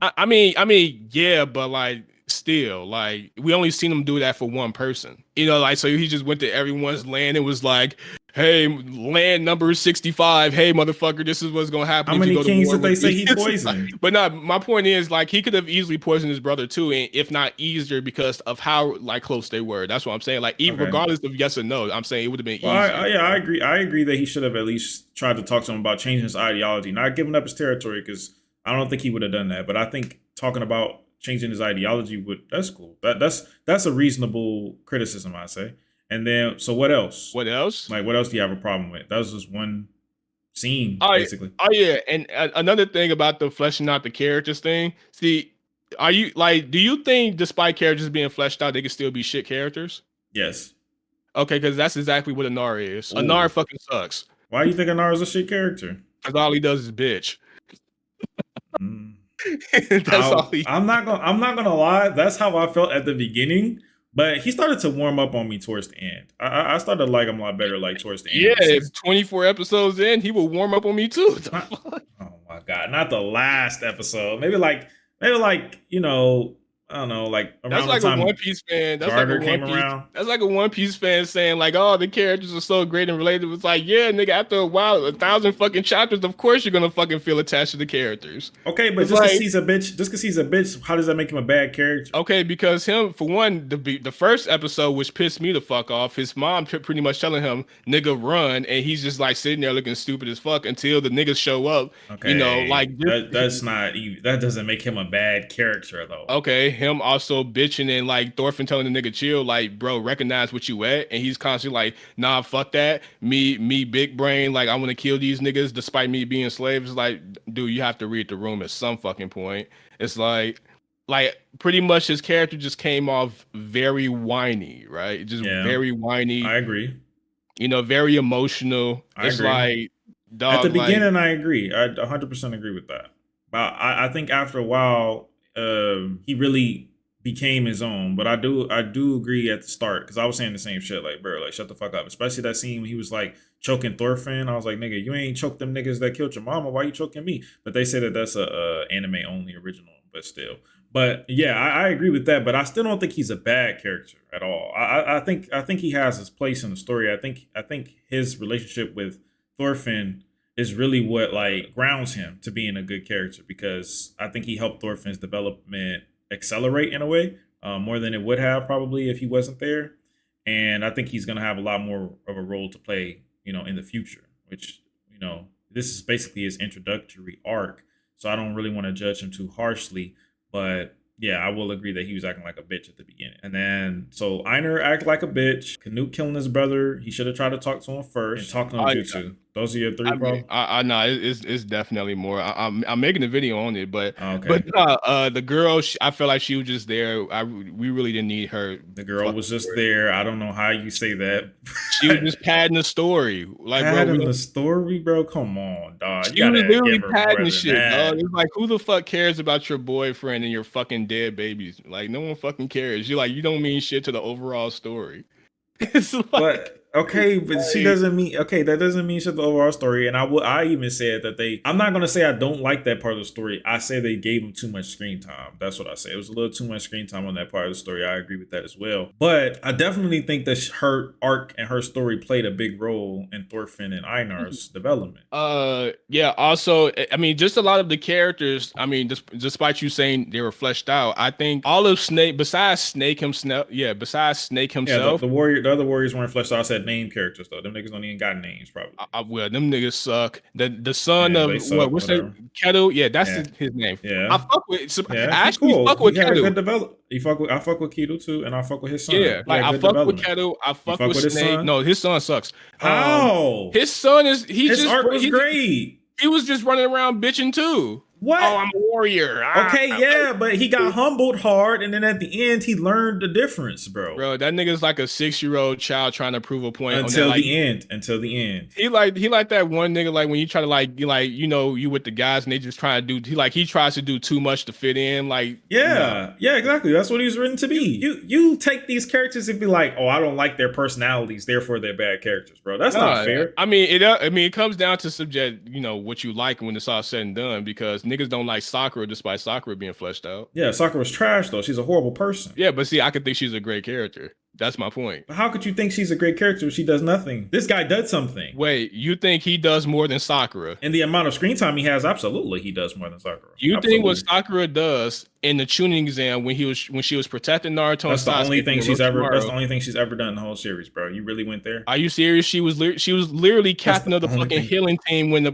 S2: Yeah, but like still, like we only seen him do that for one person. You know, like so he just went to everyone's land and was like, "Hey, land number 65. Hey, motherfucker, this is what's gonna happen
S1: How
S2: if you
S1: many
S2: go to
S1: kings
S2: war
S1: did they
S2: with
S1: say
S2: me."
S1: he poisoned?
S2: But not my point is like he could have easily poisoned his brother too, and if not easier because of how like close they were. That's what I'm saying. Like even
S1: Okay.
S2: regardless of yes or no, I'm saying it would have been
S1: Well,
S2: easier.
S1: yeah, I agree. I agree that he should have at least tried to talk to him about changing his ideology, not giving up his territory, because I don't think he would have done that. But I think talking about changing his ideology that's cool. That's a reasonable criticism, I say. And then, so what else?
S2: What else?
S1: Like, what else do you have a problem with? That was just one scene,
S2: Oh,
S1: basically.
S2: oh yeah, and another thing about the fleshing out the characters thing. See, are you like? Do you think despite characters being fleshed out, they can still be shit characters?
S1: Yes.
S2: Okay, because that's exactly what Anar is. Anar
S1: Ooh.
S2: fucking sucks.
S1: Why do you think Anar is a shit character?
S2: Because all he does is bitch.
S1: Mm.
S2: That's all he.
S1: I'm not gonna lie. That's how I felt at the beginning. But he started to warm up on me towards the end. I started to like him a lot better, like towards the end
S2: Yeah,
S1: of the season.
S2: 24 episodes in, he will warm up on me too.
S1: Oh my god, not the last episode. Maybe like I don't know, like
S2: That's
S1: around the
S2: like a
S1: time
S2: One Piece fan. That's like a
S1: Garter
S2: One
S1: came
S2: Piece.
S1: around.
S2: That's like a One Piece fan saying like, "Oh, the characters are so great and related." It's like, yeah, nigga. After a while, 1,000 fucking chapters, of course you're gonna fucking feel attached to the characters.
S1: Okay, but
S2: It's
S1: just because
S2: like,
S1: he's a bitch, how does that make him a bad character?
S2: okay, because him, for one, the first episode, which pissed me the fuck off, his mom pretty much telling him, "Nigga, run," and he's just like sitting there looking stupid as fuck until the niggas show up. You know,
S1: Okay,
S2: like
S1: that's not even, that doesn't make him a bad character though.
S2: okay, him also bitching and like Thorfinn telling the nigga chill, like, bro, recognize what you at, and he's constantly like, nah, fuck that. Me, big brain, like I want to kill these niggas despite me being slaves. It's like, dude, you have to read the room at some fucking point. It's like pretty much his character just came off very whiny, right? Just
S1: Yeah,
S2: very whiny,
S1: I agree.
S2: you know, very emotional.
S1: I
S2: It's
S1: agree.
S2: like,
S1: At the
S2: dog, like,
S1: beginning, I agree. I 100% agree with that. But I think after a while, he really became his own. But I do agree at the start, because I was saying the same shit. Like, bro, like shut the fuck up. Especially that scene when he was like choking Thorfinn. I was like, nigga, you ain't choked them niggas that killed your mama. Why you choking me? But they said that that's a anime only original. But still. But yeah, I agree with that. But I still don't think he's a bad character at all. I think he has his place in the story. I think his relationship with Thorfinn is really what like grounds him to being a good character, because I think he helped Thorfinn's development accelerate in a way, more than it would have probably if he wasn't there. And I think he's going to have a lot more of a role to play, in the future, which, this is basically his introductory arc. So I don't really want to judge him too harshly, but yeah, I will agree that he was acting like a bitch at the beginning. And then, so Einar acted like a bitch. Canute killing his brother. He should have tried to talk to him first. And talk to him Jutsu. Those are your three,
S2: I
S1: bro?
S2: mean, I know it's definitely more. I'm making a video on it, but
S1: Okay.
S2: the girl, I felt like she was just there. We really didn't need her.
S1: The girl was just there. I don't know how you say that.
S2: She was just padding the story, like
S1: Padding
S2: bro.
S1: the story, bro. Come on, dog. You
S2: She was
S1: gotta
S2: literally
S1: give her
S2: padding
S1: more
S2: the
S1: than
S2: shit,
S1: that.
S2: dog. It's like who the fuck cares about your boyfriend and your fucking dead babies? Like no one fucking cares. You don't mean shit to the overall story. It's like.
S1: But okay, but she doesn't mean okay. That doesn't mean shit the overall story. And I even said that I'm not gonna say I don't like that part of the story. I say they gave him too much screen time. That's what I say. It was a little too much screen time on that part of the story. I agree with that as well. But I definitely think that her arc and her story played a big role in Thorfinn and Einar's development.
S2: Yeah. Also, I mean, just a lot of the characters. I mean, despite you saying they were fleshed out, I think all of Snake, besides Snake himself,
S1: Yeah, the other warriors weren't fleshed out. I said that name characters though. Them niggas don't even got names probably.
S2: Well, them niggas suck. The son
S1: Yeah,
S2: of
S1: they suck.
S2: what's that?
S1: Whatever.
S2: Keto? Yeah, that's
S1: Yeah,
S2: his name. I
S1: yeah,
S2: fuck with.
S1: yeah.
S2: I
S1: He
S2: actually
S1: cool.
S2: fuck
S1: He
S2: with
S1: had a
S2: Keto.
S1: good develop. I fuck with Keto too, and I fuck with his son.
S2: Yeah,
S1: He
S2: like
S1: had
S2: I
S1: good
S2: fuck with
S1: development.
S2: Keto. I
S1: You
S2: fuck
S1: fuck
S2: with
S1: with his
S2: Snake.
S1: son?
S2: No, his son sucks.
S1: How?
S2: His son is he
S1: His
S2: just
S1: arc was
S2: he,
S1: great.
S2: he was just running around bitching too. Oh,
S1: What?
S2: I'm a warrior.
S1: Okay, yeah, but he got humbled hard, and then at the end, he learned the difference, bro.
S2: Bro, that nigga's like a 6-year-old child trying to prove a point on that.
S1: Until
S2: Like
S1: the end. Until the end.
S2: he like that one nigga like when you try to you with the guys and they just try to do he tries to do too much to fit in like
S1: Yeah, yeah, exactly. That's what he's written to be. You take these characters and be like, oh, I don't like their personalities, therefore they're bad characters, bro. That's not fair.
S2: I mean it comes down to subject what you like when it's all said and done because niggas don't like Sakura despite Sakura being fleshed out.
S1: Yeah, Sakura's trash though. She's a horrible person.
S2: Yeah, but see, I could think she's a great character. That's my point.
S1: But how could you think she's a great character if she does nothing? This guy does something.
S2: Wait, you think he does more than Sakura?
S1: And the amount of screen time he has, absolutely, he does more than Sakura.
S2: You
S1: absolutely.
S2: think what Sakura does in the tuning exam when she was protecting Naruto?
S1: That's
S2: and
S1: the only
S2: Sasuke
S1: thing
S2: from
S1: she's ever.
S2: Orochimaru.
S1: That's the only thing she's ever done in the whole series, bro. You really went there?
S2: Are you serious? She was literally captain of the
S1: only
S2: fucking
S1: thing.
S2: healing team when the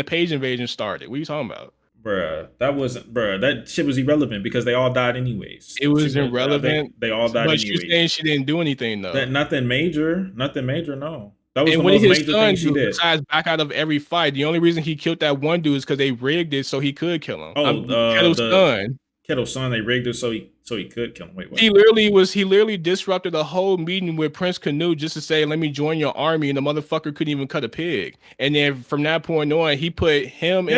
S2: page invasion started. What are you talking about?
S1: Bruh, that shit was irrelevant because they all died anyways.
S2: It was irrelevant.
S1: They all died
S2: but
S1: anyways.
S2: you're saying she didn't do anything though.
S1: Nothing major. No. That was
S2: And
S1: the
S2: what
S1: most
S2: did his
S1: major
S2: son
S1: thing she
S2: do
S1: did.
S2: besides back out of every fight? The only reason he killed that one dude is because they rigged it so he could kill him.
S1: Oh,
S2: Keto's son.
S1: Keto's son, they rigged it so he could kill him. Wait, what?
S2: He literally disrupted a whole meeting with Prince Canute just to say, "Let me join your army," and the motherfucker couldn't even cut a pig. And then from that point on, he put him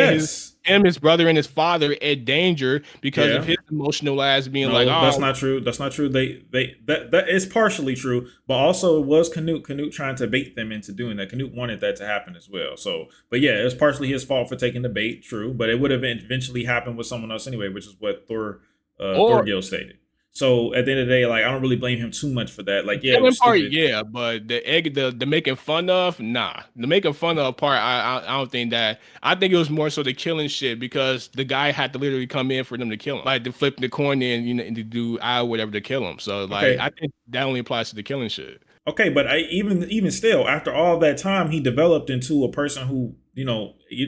S2: and his brother and his father at danger because of his emotional ass being like, "Oh,
S1: that's not true. That's not true." That is partially true, but also it was Canute trying to bait them into doing that. Canute wanted that to happen as well. So, but yeah, it was partially his fault for taking the bait. True, but it would have eventually happened with someone else anyway, which is what Thorgil stated. So at the end of the day, like I don't really blame him too much for that. Like, yeah, it was
S2: part,
S1: stupid.
S2: yeah, but the making fun of, nah, the making fun of part, I don't think that. I think it was more so the killing shit because the guy had to literally come in for them to kill him, like to flip the coin in, and to do whatever to kill him. So like, I think that only applies to the killing shit.
S1: Okay, but even still, after all that time, he developed into a person who,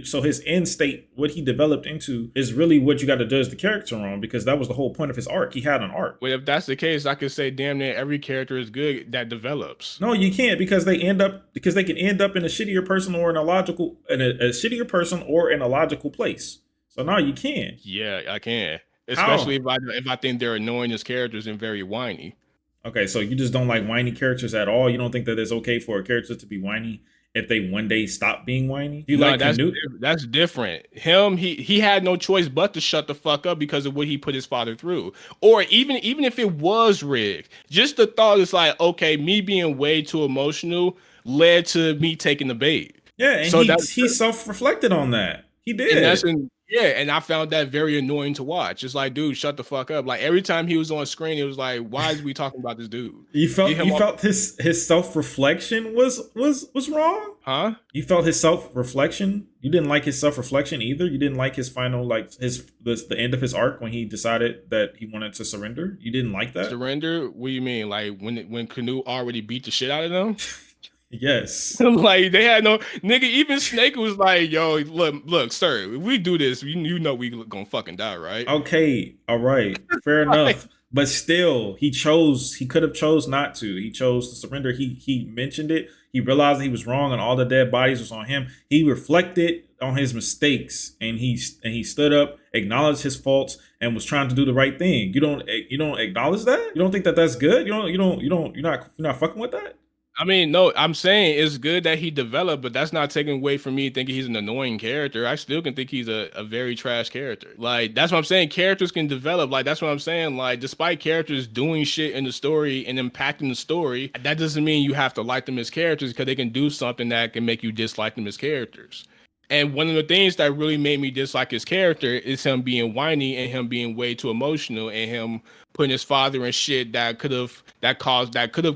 S1: so his end state, what he developed into is really what you got to judge the character on because that was the whole point of his arc. He had an arc.
S2: Well, if that's the case, I could say damn near every character is good that develops.
S1: No, you can't because they can end up in a shittier person or in a shittier person or in a logical place. So no, you can't.
S2: Yeah, I can. Especially if I think they're annoying as characters and very whiny.
S1: Okay, so you just don't like whiny characters at all? You don't think that it's okay for a character to be whiny if they one day stop being whiny?
S2: That's different. Him, he had no choice but to shut the fuck up because of what he put his father through. Or even if it was rigged, just the thought is like, okay, me being way too emotional led to me taking the bait.
S1: Yeah, and so he self-reflected on that. He did.
S2: And I found that very annoying to watch. It's like, dude, shut the fuck up. Like every time he was on screen, it was like, why is we talking about this dude?
S1: You felt his self-reflection was wrong?
S2: Huh?
S1: You felt his self-reflection? You didn't like his self-reflection either? You didn't like his final, like the end of his arc when he decided that he wanted to surrender? You didn't like that?
S2: Surrender? What do you mean? Like when Canute already beat the shit out of them?
S1: Yes.
S2: Like they had no nigga. Even Snake was like, "Yo, look, sir. If we do this, you know we gonna fucking die, right?"
S1: Okay, all right, fair enough. But still, he could have chose not to. He chose to surrender. He mentioned it. He realized he was wrong, and all the dead bodies was on him. He reflected on his mistakes, and he stood up, acknowledged his faults, and was trying to do the right thing. You don't acknowledge that? You don't think that that's good? You're not fucking with that?
S2: I mean, no, I'm saying it's good that he developed, but that's not taking away from me thinking he's an annoying character. I still can think he's a very trash character. Like, that's what I'm saying. Characters can develop. Like, that's what I'm saying. Like, despite characters doing shit in the story and impacting the story, that doesn't mean you have to like them as characters because they can do something that can make you dislike them as characters. And one of the things that really made me dislike his character is him being whiny and him being way too emotional and him putting his father in shit that could have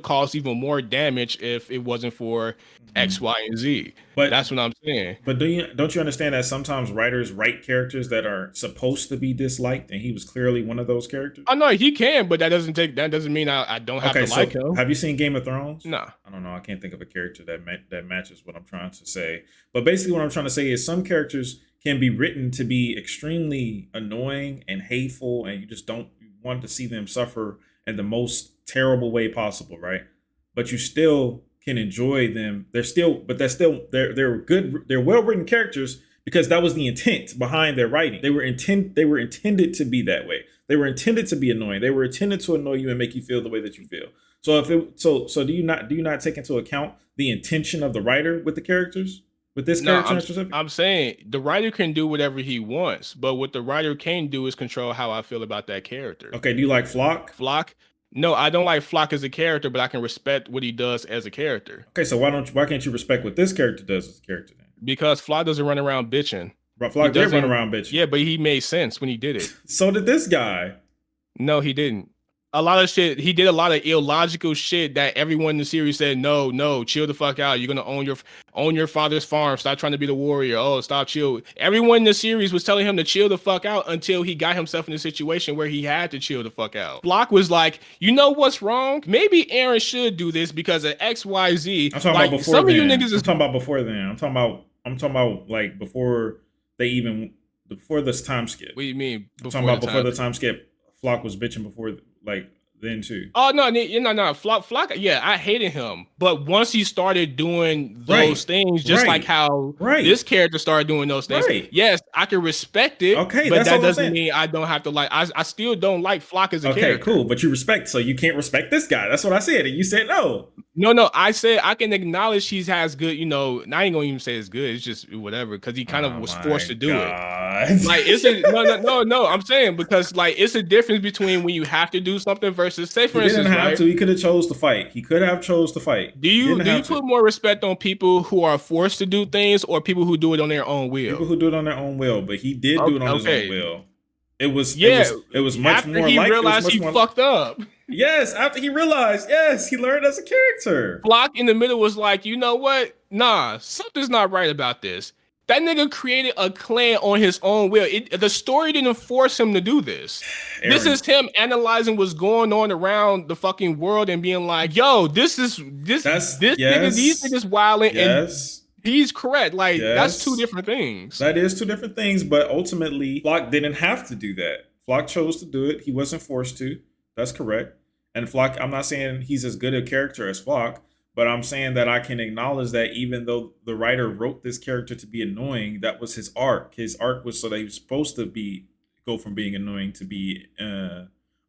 S2: caused even more damage if it wasn't for X, Y, and Z.
S1: But
S2: That's what I'm saying.
S1: But don't you understand that sometimes writers write characters that are supposed to be disliked, and he was clearly one of those characters?
S2: I know he can, but that doesn't mean I don't have to like him.
S1: Have you seen Game of Thrones?
S2: No.
S1: I don't know. I can't think of a character that matches what I'm trying to say. But basically, what I'm trying to say is some characters can be written to be extremely annoying and hateful, and you just don't want to see them suffer in the most terrible way possible, right? But you still can enjoy them. They're good. They're well-written characters because that was the intent behind their writing. They were intended to be that way. They were intended to be annoying. They were intended to annoy you and make you feel the way that you feel. So do you not take into account the intention of the writer with the characters? With this character in specific?
S2: I'm saying the writer can do whatever he wants, but what the writer can do is control how I feel about that character.
S1: Okay, do you like Flock?
S2: Flock? No, I don't like Flock as a character, but I can respect what he does as a character.
S1: Okay, so why can't you respect what this character does as a character then?
S2: Because Flock doesn't run around bitching.
S1: Flock did run around bitching.
S2: Yeah, but he made sense when he did it.
S1: So did this guy.
S2: No, he didn't. A lot of shit. He did a lot of illogical shit that everyone in the series said, no, chill the fuck out. You're gonna own your father's farm. Stop trying to be the warrior. Oh, stop, chill. Everyone in the series was telling him to chill the fuck out until he got himself in a situation where he had to chill the fuck out. Block was like, you know what's wrong? Maybe Aaron should do this because of X, Y, Z.
S1: I'm talking about before some then. Of you niggas I'm talking about before then. I'm talking about like before this time skip.
S2: What do you mean?
S1: Before the time skip, Flock was bitching before like then too.
S2: Oh no, Flock. Yeah, I hated him, but once he started doing those things, just like how this character started doing those things, yes, I can respect it. Okay, but that doesn't mean I don't have to like. I still don't like Flock as a character.
S1: Okay, cool, but you respect, so you can't respect this guy. That's what I said, and you said no.
S2: No, I said I can acknowledge he has good. I ain't gonna even say it's good. It's just whatever because he kind of was forced to do it. Like no. I'm saying because like it's a difference between when you have to do something versus say for instance,
S1: he could have chose to fight. He could have chose to fight.
S2: Do you put more respect on people who are forced to do things or people who do it on their own will?
S1: People who do it on their own will, but he did do it on his own will. It was much
S2: after
S1: more.
S2: He realized he fucked up.
S1: Yes, after he realized, he learned as a character.
S2: Flock in the middle was like, you know what? Nah, something's not right about this. That nigga created a clan on his own will. The story didn't force him to do this. Aaron. This is him analyzing what's going on around the fucking world and being like, yo, this nigga, these niggas wilding and he's correct. Like, that's two different things.
S1: That is two different things, but ultimately, Flock didn't have to do that. Flock chose to do it. He wasn't forced to. That's correct. And Flock, I'm not saying he's as good a character as Flock, but I'm saying that I can acknowledge that even though the writer wrote this character to be annoying, that was his arc. His arc was so that he was supposed to go from being annoying to be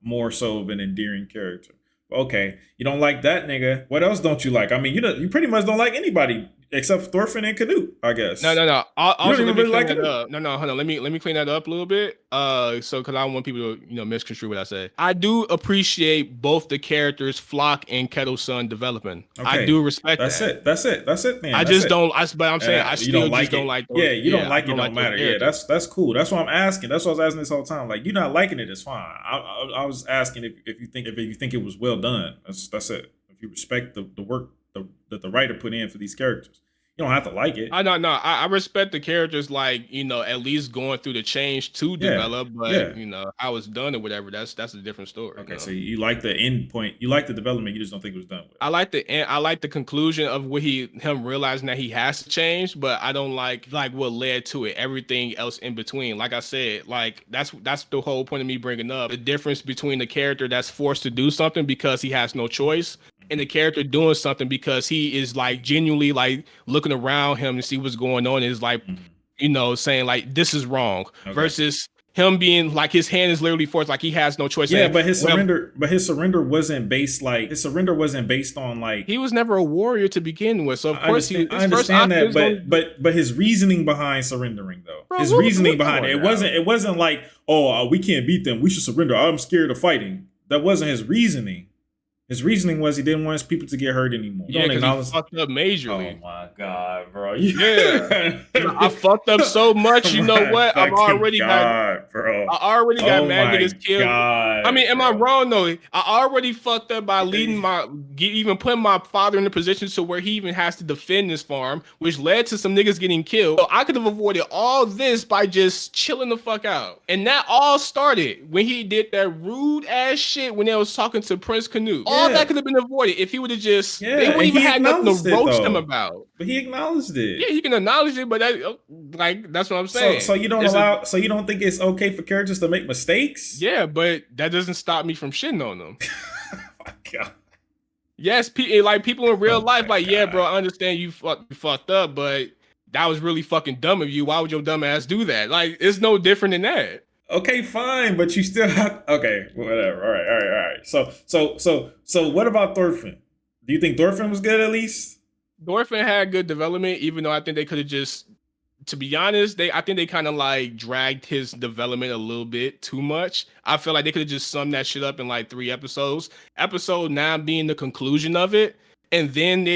S1: more so of an endearing character. Okay, you don't like that nigga. What else don't you like? I mean, you pretty much don't like anybody except Thorfinn and Canute, I guess.
S2: No. Hold on. Let me clean that up a little bit. Because I don't want people to misconstrue what I say. I do appreciate both the characters Flock and Kettle Sun developing. Okay. I do respect that.
S1: That's it, man.
S2: I just don't. But I'm saying I still just don't like.
S1: You don't like it. Don't matter. Yeah, that's cool. That's what I'm asking. That's what I was asking this whole time. Like, you're not liking it, it's fine. I was asking if you think it was well done. That's it. If you respect the work that the writer put in for these characters. You don't have to like it.
S2: I respect the characters, like, at least going through the change to develop, but how it's done or whatever, that's a different story.
S1: Okay, so you like the end point, you like the development, you just don't think it was done with.
S2: I like the end, I like the conclusion of what him realizing that he has to change, but I don't like what led to it, everything else in between. Like I said, like that's the whole point of me bringing up the difference between the character that's forced to do something because he has no choice and the character doing something because he is like genuinely like looking around him to see what's going on and is like, saying like, this is wrong versus him being like, his hand is literally forced, like he has no choice.
S1: Yeah, but his surrender wasn't based on like,
S2: he was never a warrior to begin with. So of course
S1: I understand that, but his reasoning behind surrendering though, his reasoning behind it wasn't like, oh, we can't beat them, we should surrender, I'm scared of fighting. That wasn't his reasoning. His reasoning was he didn't want his people to get hurt anymore. You
S2: Yeah,
S1: don't
S2: because he
S1: acknowledge.
S2: fucked up
S1: Oh
S2: majorly.
S1: my god, bro!
S2: Yeah. I fucked up so much. You know
S1: My
S2: what?
S1: fucking god, bro!
S2: I already got
S1: Oh
S2: mad niggas
S1: my
S2: killed. I
S1: god,
S2: mean, am I
S1: bro!
S2: wrong though? I already fucked up by even putting my father in a position to where he even has to defend this farm, which led to some niggas getting killed. So I could have avoided all this by just chilling the fuck out. And that all started when he did that rude ass shit when they was talking to Prince Canute. All that could have been avoided if he would have just.
S1: Yeah,
S2: They wouldn't
S1: and
S2: even
S1: he
S2: have nothing to
S1: acknowledged it
S2: roast him
S1: though.
S2: about.
S1: But he acknowledged
S2: Yeah,
S1: it.
S2: you can acknowledge it, but that's what I'm
S1: So,
S2: saying.
S1: so you don't think it's okay for characters to make mistakes?
S2: Yeah, but that doesn't stop me from shitting on them.
S1: Oh my god.
S2: Yes, like people in real
S1: Oh
S2: life,
S1: my
S2: like, yeah, bro,
S1: god.
S2: I understand you fucked up, but that was really fucking dumb of you. Why would your dumb ass do that? Like, it's no different than that.
S1: Okay, fine, but you still have. Okay, whatever. All right, all right, all right. So, what about Thorfinn? Do you think Thorfinn was good at least?
S2: Dorfin had good development, even though I think they could have just, to be honest, I think they kind of like dragged his development a little bit too much. I feel like they could have just summed that shit up in like 3 episodes. Episode 9 being the conclusion of it. And then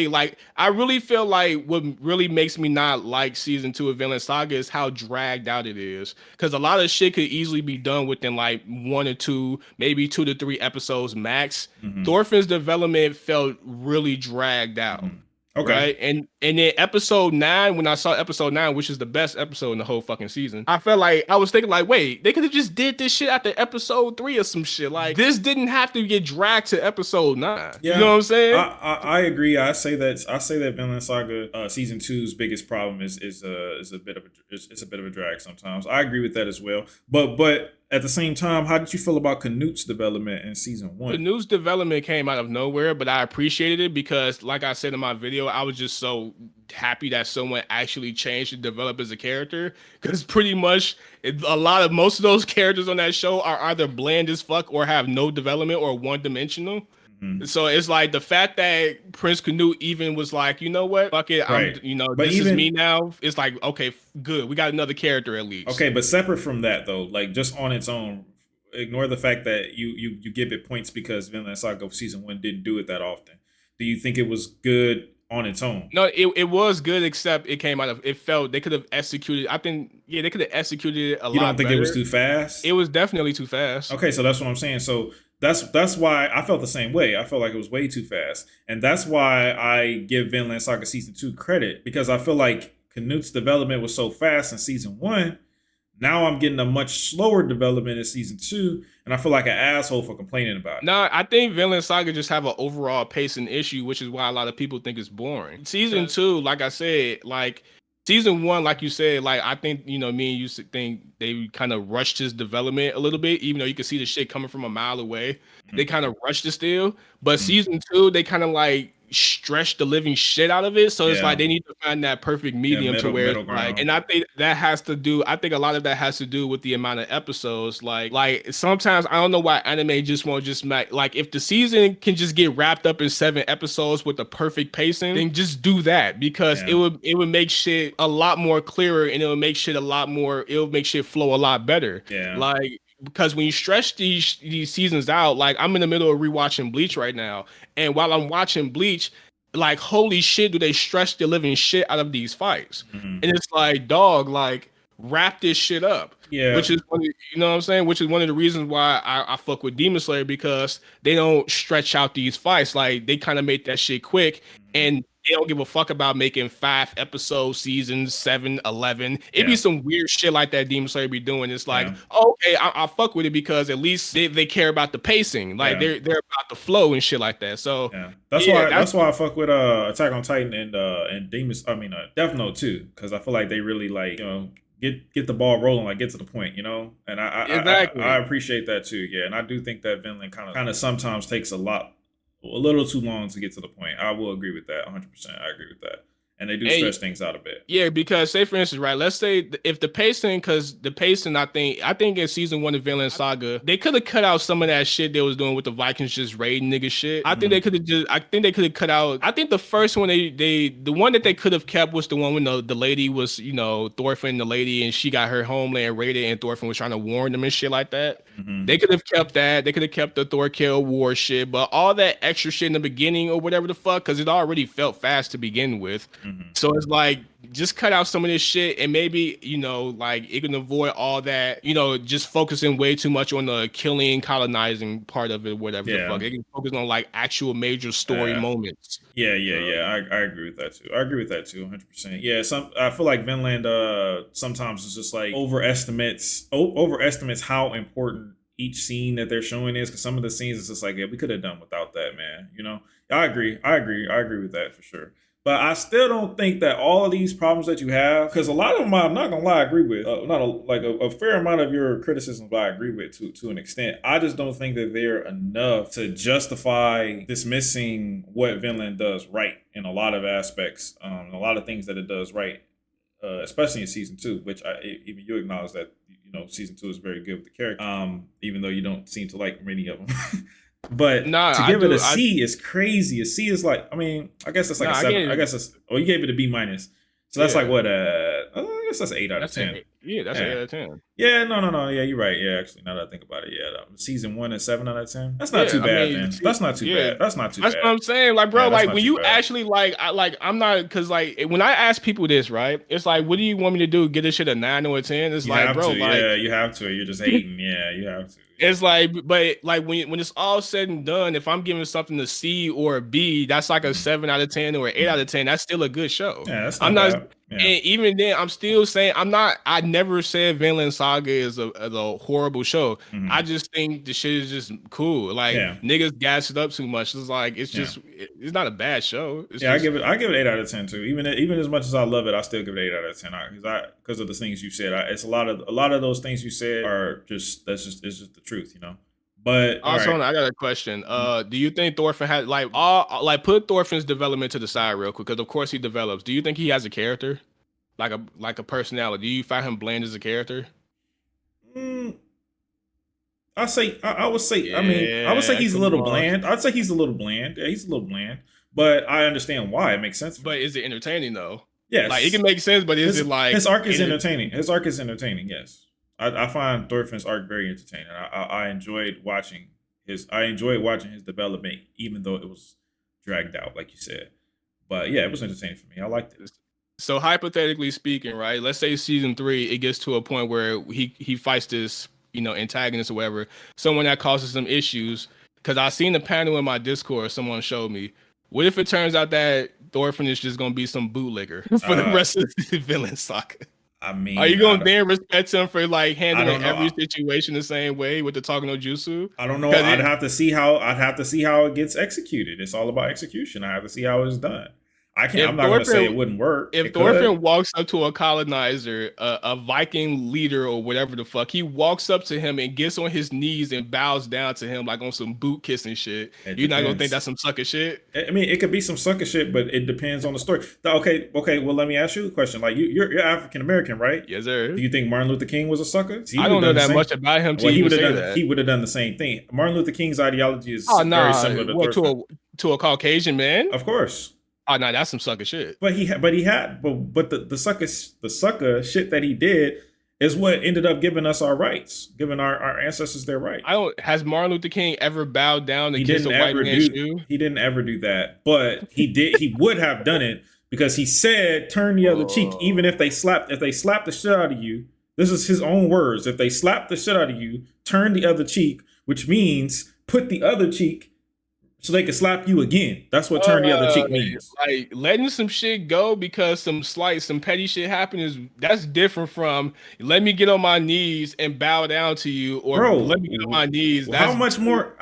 S2: I really feel like what really makes me not like season 2 of Vinland Saga is how dragged out it is. Because a lot of shit could easily be done within like 1 or 2, maybe 2 to 3 episodes max.
S1: Mm-hmm.
S2: Thorfinn's development felt really dragged out.
S1: Mm-hmm. Okay.
S2: Right. And then episode 9, when I saw episode 9, which is the best episode in the whole fucking season, I felt like I was thinking like, wait, they could have just did this shit after episode 3 or some shit. Like this didn't have to get dragged to episode 9.
S1: Yeah,
S2: you know what I'm saying?
S1: I agree. I say that Vinland Saga season 2's biggest problem is a bit of a drag sometimes. I agree with that as well. But at the same time, how did you feel about Canute's development in season 1?
S2: Canute's development came out of nowhere, but I appreciated it because, like I said in my video, I was just so happy that someone actually changed and developed as a character. Because pretty much most of those characters on that show are either bland as fuck or have no development or one-dimensional. Mm-hmm. So it's like the fact that Prince Canute even was like, you know what, fuck it, right. This is me now. It's like, okay, good, we got another character at least.
S1: Okay, but separate from that though, like just on its own, ignore the fact that you give it points because Vinland Saga season 1 didn't do it that often. Do you think it was good on its own?
S2: No, it was good, except it came out of, it felt they could have executed. I think, yeah, they could have executed it a lot better.
S1: You don't think it was too fast?
S2: It was definitely too fast.
S1: Okay, so that's what I'm saying. So that's why I felt the same way. I felt like it was way too fast. And that's why I give Vinland Saga season 2 credit, because I feel like Canute's development was so fast in season 1. Now I'm getting a much slower development in season 2, and I feel like an asshole for complaining about it.
S2: No, I think Vinland Saga just have an overall pacing issue, which is why a lot of people think it's boring. Season 2, like I said, like season 1, like you said, like I think, me and you think they kind of rushed his development a little bit, even though you can see the shit coming from a mile away. Mm-hmm. They kind of rushed it still. But season 2, they kind of like stretch the living shit out of it. So it's like they need to find that perfect medium to where like, and I think that has to do, I think a lot of that has to do with the amount of episodes. Like sometimes I don't know why anime just won't just make, like if the season can just get wrapped up in 7 episodes with the perfect pacing, then just do that, because it would make shit a lot more clearer, and it would make shit flow a lot better. Yeah. Like, because when you stretch these seasons out, like I'm in the middle of rewatching Bleach right now, and while I'm watching Bleach, like holy shit, do they stretch the living shit out of these fights? Mm-hmm. And it's like, dog, like wrap this shit up. Yeah, which is you know what I'm saying, which is one of the reasons why I fuck with Demon Slayer, because they don't stretch out these fights. Like they kind of make that shit quick, and they don't give a fuck about making 5 episode seasons, 7, 11. It'd be some weird shit like that Demon Slayer be doing. It's like, okay, I fuck with it because at least they care about the pacing. Like they're about the flow and shit like that. So
S1: that's why I fuck with Attack on Titan and Death Note too, because I feel like they really like get the ball rolling, like get to the point, and I appreciate that too. Yeah, and I do think that Vinland kind of sometimes takes a little too long to get to the point. I will agree with that 100%. I agree with that. and they do stretch things out a bit.
S2: Yeah, because say for instance, right? Let's say if the pacing, because the pacing, I think in season 1 of Vinland Saga, they could have cut out some of that shit they was doing with the Vikings just raiding nigga shit. I think they could have cut out. I think the first one the one that they could have kept was the one when the lady was, Thorfinn, the lady, and she got her homeland raided, and Thorfinn was trying to warn them and shit like that. They could have kept that. They could have kept the Thorkill war shit, but all that extra shit in the beginning or whatever the fuck, because it already felt fast to begin with. So it's like, just cut out some of this shit, and maybe, like, it can avoid all that, just focusing way too much on the killing, colonizing part of it, whatever the fuck. It can focus on like actual major story moments.
S1: Yeah. I agree with that too. 100%. Yeah, I feel like Vinland sometimes is just like overestimates how important each scene that they're showing is, because some of the scenes it's just like, yeah, we could have done without that, man. I agree with that for sure. But I still don't think that all of these problems that you have, because a lot of them, I'm not gonna lie, I agree with. A fair amount of your criticisms, I agree with to an extent. I just don't think that they're enough to justify dismissing what Vinland does right in a lot of aspects, a lot of things that it does right, especially in season 2, which even you acknowledge that season 2 is very good with the character, even though you don't seem to like many of them. But to give it a C is crazy. A C is like, I guess that's like a 7. I guess that's, you gave it a B minus. So that's like what? I guess that's 8 out of 10.
S2: Yeah, that's 8 out of 10.
S1: Yeah, no. Yeah, you're right. Yeah, actually, now that I think about it, season 1 is 7 out of 10. That's not too bad, man. That's not too bad. That's not too bad.
S2: That's what I'm saying. Like, bro, like when you actually I'm not, because like when I ask people this, right? It's like, what do you want me to do? Get this shit a 9 or a 10? It's like, bro,
S1: you have to. You're just hating. Yeah, you have to.
S2: It's like, but like when it's all said and done, if I'm giving something a C or a B, that's like a 7 out of 10 or an 8 out of 10. That's still a good show.
S1: Yeah, that's not bad.
S2: And even then, I'm still saying I never said Vinland Saga is a horrible show. I just think the shit is just cool. Like, niggas gas it up too much. It's like, it's just, it's not a bad show.
S1: I give it 8 out of 10 too. Even as much as I love it, I still give it 8 out of 10 because of the things you said. It's a lot of those things you said are just it's just the truth, But
S2: also, I got a question. Do you think Thorfinn had put Thorfinn's development to the side real quick? Because of course he develops. Do you think he has a character, like a personality? Do you find him bland as a character?
S1: I would say he's a little bland. I'd say he's a little bland. Yeah, he's a little bland. But I understand why. It makes sense.
S2: But is it entertaining though?
S1: Yes.
S2: Like, it can make sense, but is it like
S1: his arc is entertaining? His arc is entertaining. Yes. I find Thorfinn's arc very entertaining. I enjoyed watching his development, even though it was dragged out, like you said. But yeah, it was entertaining for me. I liked it.
S2: So hypothetically speaking, right? Let's say season 3, it gets to a point where he fights this, antagonist or whatever, someone that causes some issues. Because I seen the panel in my Discord, someone showed me. What if it turns out that Thorfinn is just gonna be some bootlegger for the rest of the Vinland Saga?
S1: I mean,
S2: are you gonna then respect him for like handling every situation the same way with the talking no jutsu?
S1: I don't know. I'd have to see how it gets executed. It's all about execution. I have to see how it's done. I'm not going to say it wouldn't work.
S2: If Thorfinn walks up to a colonizer, a Viking leader or whatever the fuck, he walks up to him and gets on his knees and bows down to him like on some boot kissing shit. You're not going to think that's some sucker shit?
S1: I mean, it could be some sucker shit, but it depends on the story. Okay. Well, let me ask you a question. Like, you're African American, right?
S2: Yes, sir.
S1: Do you think Martin Luther King was a sucker?
S2: I don't know that much about him.
S1: He would have done the same thing. Martin Luther King's ideology is very similar
S2: to a Caucasian man.
S1: Of course.
S2: Oh no, that's some sucker shit.
S1: But the sucker shit that he did is what ended up giving us our rights, giving our ancestors their rights.
S2: Has Martin Luther King ever bowed down to kiss a white man's shoe?
S1: He didn't ever do that, but he did. He would have done it because he said, "Turn the other cheek." Even if they slap the shit out of you, this is his own words. If they slap the shit out of you, turn the other cheek, which means put the other cheek so they can slap you again. That's what turn the other cheek means.
S2: Like, letting some shit go because some petty shit happened that's different from let me get on my knees and bow down to you, or let me get on my knees.
S1: How much more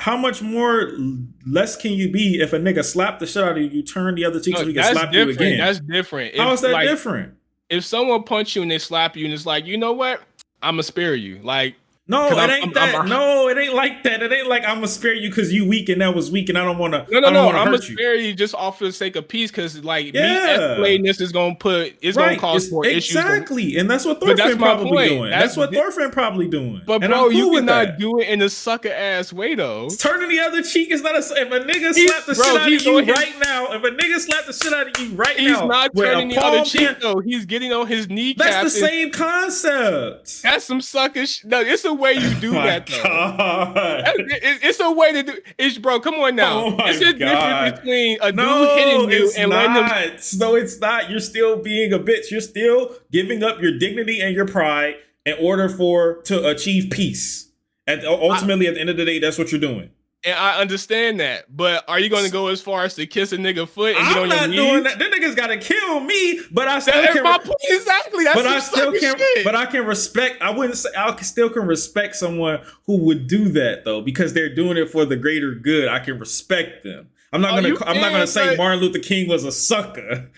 S1: less can you be if a nigga slap the shit out of you, turn the other cheek so he can slap you again?
S2: That's different.
S1: How is that different?
S2: If someone punch you and they slap you and it's like, you know what? I'm gonna spare you. Like,
S1: No, it ain't that. No, it ain't like that. It ain't like I'm gonna spare you because you weak and that was weak, and I don't want to.
S2: No.
S1: I'm
S2: gonna spare you just off for the sake of peace, because like me
S1: Yeah.
S2: escalating this is gonna gonna cause more issues.
S1: Exactly, and that's what Thorfinn probably doing. That's what Thorfinn probably doing.
S2: But
S1: and
S2: bro, you cannot do it in a sucker ass way though.
S1: Turning the other cheek is not a. If a nigga slap the shit out of you right now, if a nigga slap the shit out of you right now,
S2: he's not turning the other cheek though. He's getting on his kneecap.
S1: That's the same concept.
S2: That's some sucker shit. No, it's a way you do that. It's a way to do it, bro. Come on now. It's a difference between a dude hitting you and letting them.
S1: No, it's not. You're still being a bitch. You're still giving up your dignity and your pride in order to achieve peace. And ultimately, at the end of the day, that's what you're doing.
S2: And I understand that, but are you going to go as far as to kiss a nigga foot and get on your knees? I'm not doing that.
S1: Them niggas got to kill me, but I still
S2: can. My point exactly. That's
S1: but I still can. Shit. But I can respect. I wouldn't say I still can respect someone who would do that though, because they're doing it for the greater good. I can respect them. I'm not gonna say Martin Luther King was a sucker.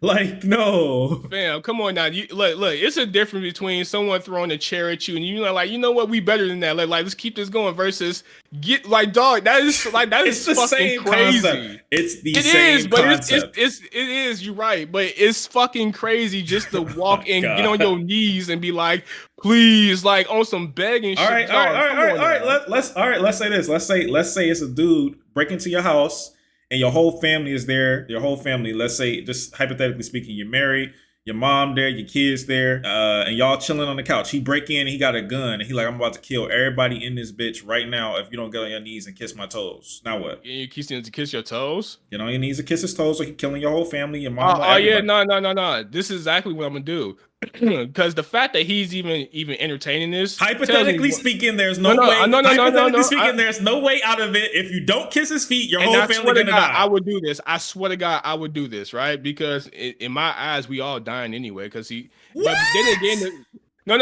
S1: Like, no.
S2: Fam, come on now. Look, it's a difference between someone throwing a chair at you and you know, like, you know what, we better than that. Like, let's keep this going versus dog. That is fucking
S1: same
S2: crazy.
S1: Concept. It's the same concept.
S2: It is, you're right, but it's fucking crazy just to walk and get on your knees and be like, please, like on some begging shit.
S1: All right. Let's say this. Let's say it's a dude breaking into your house and your whole family is there. Your whole family. Let's say, just hypothetically speaking, you're married, your mom there, your kids there, and y'all chilling on the couch. He break in and he got a gun and he like, I'm about to kill everybody in this bitch right now if you don't get on your knees and kiss my toes. Now what?
S2: You kissing to kiss your toes?
S1: Get on your knees and kiss his toes, so he killing your whole family, your mom.
S2: No. This is exactly what I'm gonna do. Because the fact that he's even entertaining this,
S1: hypothetically speaking, there's no way. Hypothetically speaking, there's no way out of it. If you don't kiss his feet, your whole family gonna die.
S2: I would do this. I swear to God, I would do this, right? Because in my eyes, we all dying anyway. Because he.
S1: What?
S2: But then again. No.